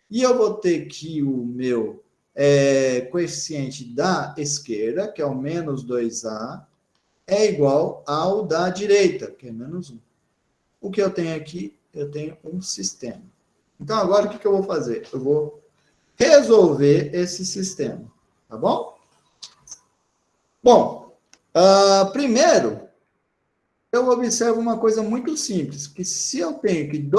E eu vou ter que o meu coeficiente da esquerda, que é o menos 2A, é igual ao da direita, que é menos 1. O que eu tenho aqui? Eu tenho um sistema. Então, agora, o que eu vou fazer? Eu vou resolver esse sistema, tá bom? Bom, primeiro, eu observo uma coisa muito simples, que se eu tenho que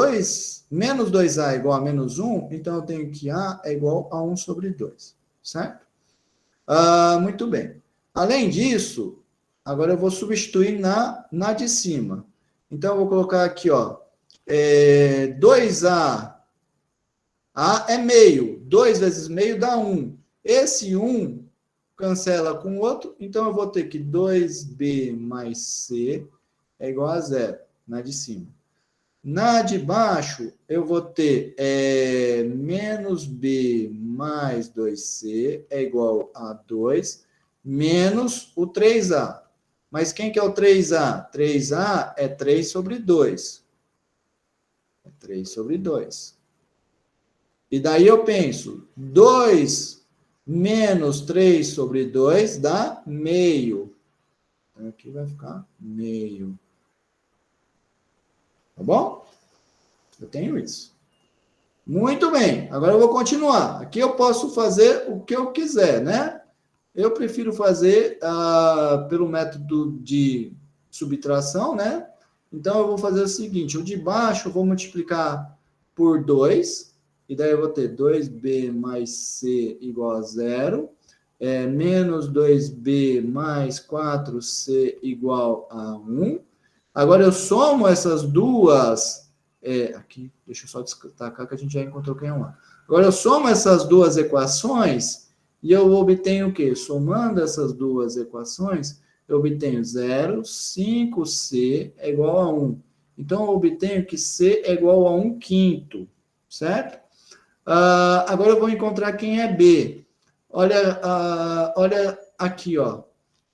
menos 2A é igual a menos 1, então eu tenho que A é igual a 1 sobre 2, certo? Muito bem. Além disso, agora eu vou substituir na de cima. Então, eu vou colocar aqui, ó, 2A, A é meio, 2 vezes meio dá 1. Esse 1 cancela com o outro, então eu vou ter que 2B mais C é igual a 0, na de cima. Na de baixo, eu vou ter menos B mais 2C é igual a 2, menos o 3A. Mas quem que é o 3A? 3A é 3 sobre 2. É 3 sobre 2. E daí eu penso, 2 menos 3 sobre 2 dá meio. Então, aqui vai ficar meio. Tá bom? Eu tenho isso. Muito bem. Agora eu vou continuar. Aqui eu posso fazer o que eu quiser, né? Eu prefiro fazer pelo método de subtração, né? Então, eu vou fazer o seguinte. O de baixo eu vou multiplicar por 2. E daí eu vou ter 2B mais C igual a 0. Menos 2B mais 4C igual a 1. Agora eu somo essas duas. Aqui, deixa eu só destacar que a gente já encontrou quem é um A. Agora eu somo essas duas equações e eu obtenho o quê? Somando essas duas equações, eu obtenho 0, 5C é igual a 1. Então eu obtenho que C é igual a 1 quinto, certo? Agora eu vou encontrar quem é B. Olha aqui, ó.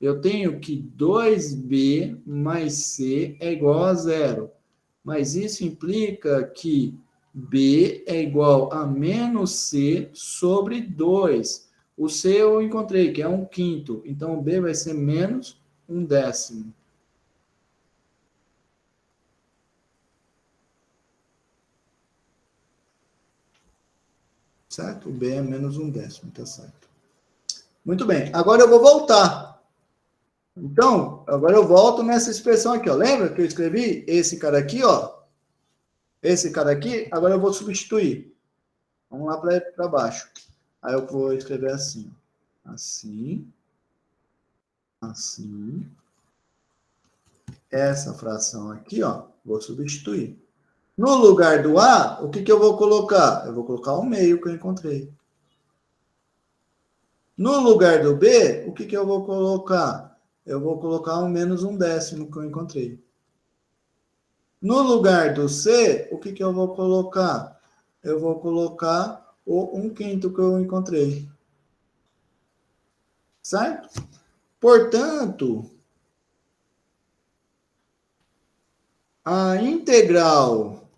Eu tenho que 2B mais C é igual a 0. Mas isso implica que B é igual a menos C sobre 2. O C eu encontrei, que é 1 quinto. Então, o B vai ser menos 1 décimo. Certo? O B é menos 1 décimo, tá certo. Muito bem. Agora eu vou voltar. Então, agora eu volto nessa expressão aqui, ó. Lembra que eu escrevi esse cara aqui, ó? Esse cara aqui, agora eu vou substituir. Vamos lá para baixo. Aí eu vou escrever assim. Assim. Assim. Essa fração aqui, ó, vou substituir. No lugar do A, o que eu vou colocar? Eu vou colocar o meio que eu encontrei. No lugar do B, o que eu vou colocar? Eu vou colocar o menos 1 décimo que eu encontrei. No lugar do C, o que eu vou colocar? Eu vou colocar o 1 quinto que eu encontrei. Certo? Portanto, a integral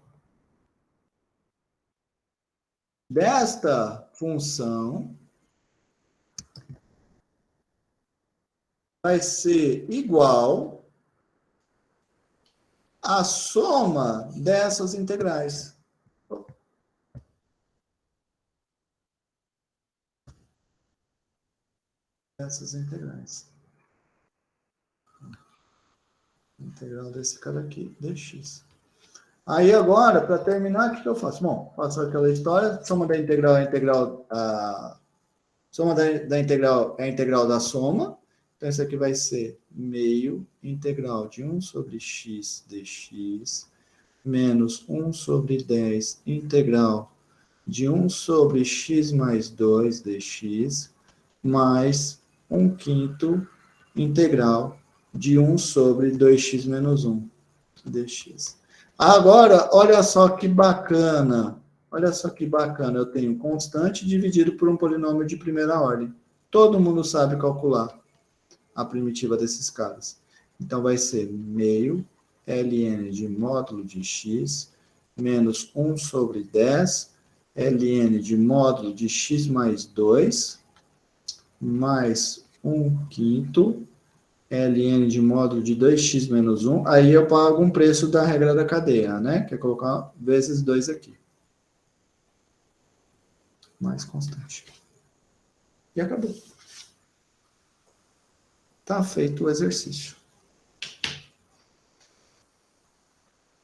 desta função vai ser igual à soma dessas integrais. Essas integrais. Integral desse cara aqui, dx. Aí agora, para terminar, o que eu faço? Bom, faço aquela história, soma da integral é a integral, soma da integral é a integral da soma. Então, isso aqui vai ser meio integral de 1 sobre x dx, menos 1 sobre 10 integral de 1 sobre x mais 2 dx, mais 1/5 integral de 1 sobre 2x menos 1 dx. Agora, olha só que bacana. Olha só que bacana. Eu tenho constante dividido por um polinômio de primeira ordem. Todo mundo sabe calcular a primitiva desses caras. Então, vai ser meio ln de módulo de x menos 1 sobre 10 ln de módulo de x mais 2 mais 1/5 ln de módulo de 2x menos 1, aí eu pago um preço da regra da cadeia, né? Que é colocar vezes 2 aqui. Mais constante. E acabou. Tá feito o exercício.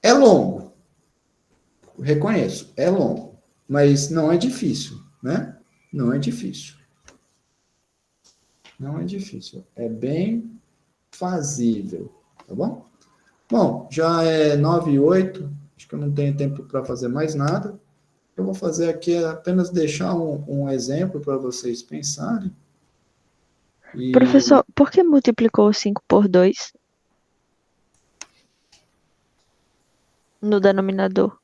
É longo. Reconheço, é longo. Mas não é difícil, né? Não é difícil. Não é difícil. É bem fazível, tá bom? Bom, já é 9h08, acho que eu não tenho tempo para fazer mais nada. Eu vou fazer aqui apenas deixar um exemplo para vocês pensarem. E, Professor, por que multiplicou 5 por 2 no denominador?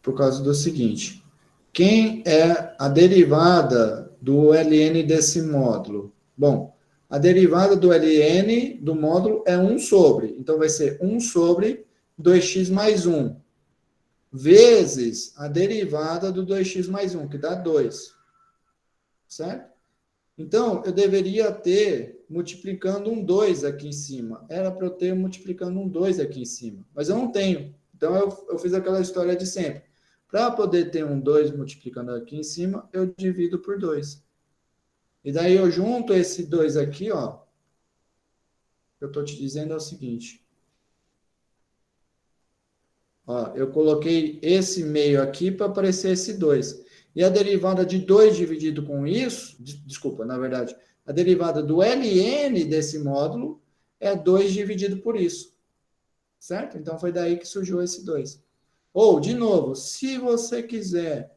por causa do seguinte, quem é a derivada do ln desse módulo? Bom, a derivada do ln do módulo é 1 sobre. Então, vai ser 1 sobre 2x mais 1. Vezes a derivada do 2x mais 1, que dá 2. Certo? Então, eu deveria ter multiplicando um 2 aqui em cima. Era para eu ter multiplicando um 2 aqui em cima. Mas eu não tenho. Então, eu fiz aquela história de sempre. Para poder ter um 2 multiplicando aqui em cima, eu divido por 2. E daí eu junto esse 2 aqui, ó. O que eu estou te dizendo é o seguinte. Ó, eu coloquei esse meio aqui para aparecer esse 2. E a derivada de 2 dividido com isso, desculpa, na verdade, a derivada do ln desse módulo é 2 dividido por isso. Certo? Então foi daí que surgiu esse 2. Ou, de novo, se você quiser,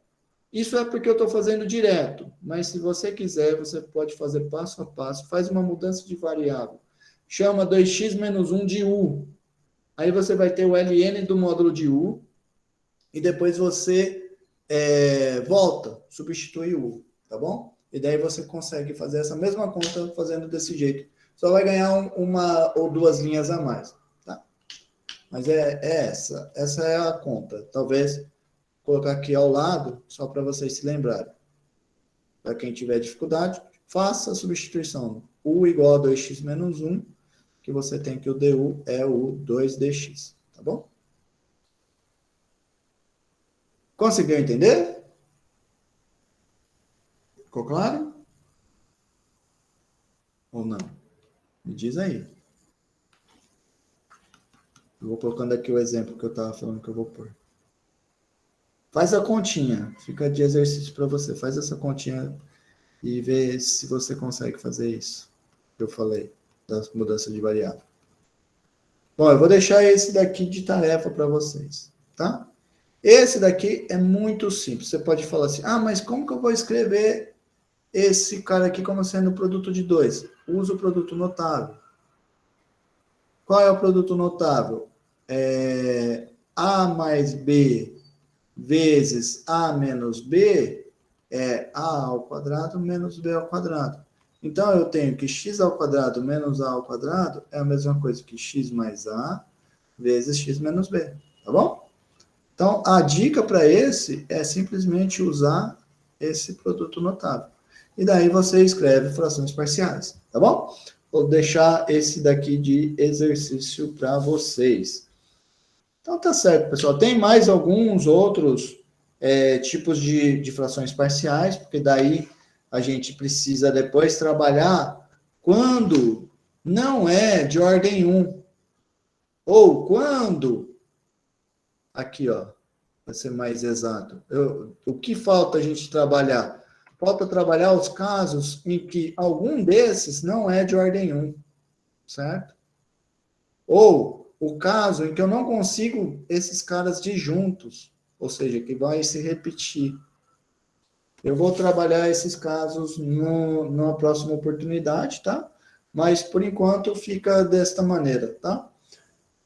isso é porque eu estou fazendo direto, mas se você quiser, você pode fazer passo a passo, faz uma mudança de variável. Chama 2x menos 1 de u. Aí você vai ter o ln do módulo de u, e depois você volta, substitui o u, tá bom? E daí você consegue fazer essa mesma conta fazendo desse jeito. Só vai ganhar uma ou duas linhas a mais, tá? Mas essa é a conta. Talvez colocar aqui ao lado, só para vocês se lembrarem. Para quem tiver dificuldade, faça a substituição. U igual a 2x menos 1, que você tem que o du é o 2dx, tá bom? Conseguiu entender? Ficou claro? Ou não? Me diz aí. Eu vou colocando aqui o exemplo que eu estava falando que eu vou pôr. Faz a continha. Fica de exercício para você. Faz essa continha e vê se você consegue fazer isso que eu falei, das mudanças de variável. Bom, eu vou deixar esse daqui de tarefa para vocês, tá? Esse daqui é muito simples. Você pode falar assim, mas como que eu vou escrever esse cara aqui como sendo produto de 2? Usa o produto notável. Qual é o produto notável? A mais B vezes A menos B é A ao quadrado menos B ao quadrado. Então, eu tenho que x ao quadrado menos A ao quadrado é a mesma coisa que x mais A vezes x menos B, tá bom? Então, a dica para esse é simplesmente usar esse produto notável. E daí você escreve frações parciais, tá bom? Vou deixar esse daqui de exercício para vocês. Então, tá certo, pessoal. Tem mais alguns outros tipos de frações parciais, porque daí a gente precisa depois trabalhar quando não é de ordem 1. Ou quando, aqui, ó, para ser mais exato, o que falta a gente trabalhar? Falta trabalhar os casos em que algum desses não é de ordem 1, certo? Ou o caso em que eu não consigo esses caras disjuntos, ou seja, que vai se repetir. Eu vou trabalhar esses casos numa próxima oportunidade, tá? Mas, por enquanto, fica desta maneira, tá?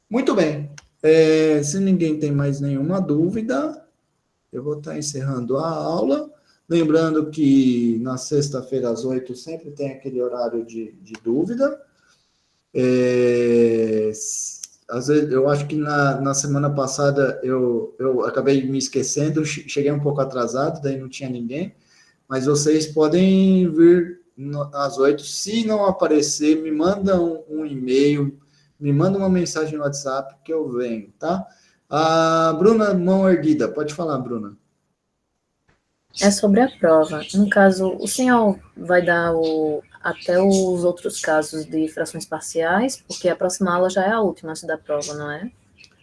Muito bem. Se ninguém tem mais nenhuma dúvida, eu vou estar encerrando a aula. Lembrando que na sexta-feira, às 8, sempre tem aquele horário de dúvida. Às vezes, eu acho que na semana passada eu acabei me esquecendo, cheguei um pouco atrasado, daí não tinha ninguém. Mas vocês podem vir às 8. Se não aparecer, me manda um e-mail, me manda uma mensagem no WhatsApp que eu venho, tá? A Bruna, mão erguida. Pode falar, Bruna. É sobre a prova. No caso, o senhor vai dar até os outros casos de frações parciais, porque a próxima aula já é a última antes da prova, não é?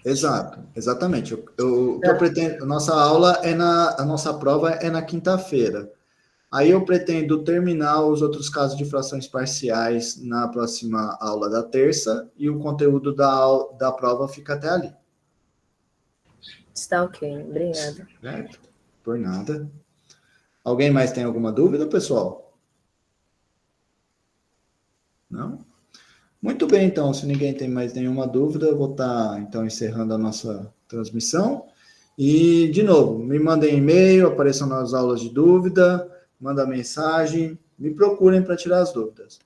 Exato, exatamente. O que eu pretendo, a nossa prova é na quinta-feira. Aí eu pretendo terminar os outros casos de frações parciais na próxima aula da terça e o conteúdo da prova fica até ali. Está ok, obrigada. Certo? Por nada. Alguém mais tem alguma dúvida, pessoal? Não? Muito bem, então, se ninguém tem mais nenhuma dúvida, eu vou estar, então, encerrando a nossa transmissão. E, de novo, me mandem e-mail, apareçam nas aulas de dúvida, manda mensagem, me procurem para tirar as dúvidas.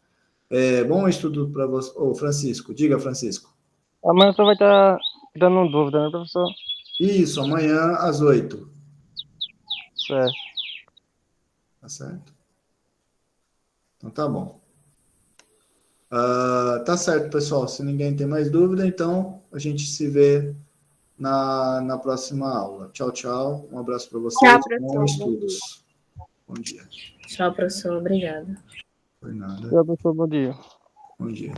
Bom estudo para você. Ô, Francisco, diga, Francisco. Amanhã você vai estar dando dúvida, né, professor? Isso, amanhã às 8. Certo. Tá certo? Então tá bom. Tá certo, pessoal. Se ninguém tem mais dúvida, então a gente se vê na próxima aula. Tchau, tchau. Um abraço para vocês. Tchau, professor. Bons estudos. Bom dia. Tchau, professor, obrigada. Por nada. Tchau, professor, bom dia. Bom dia.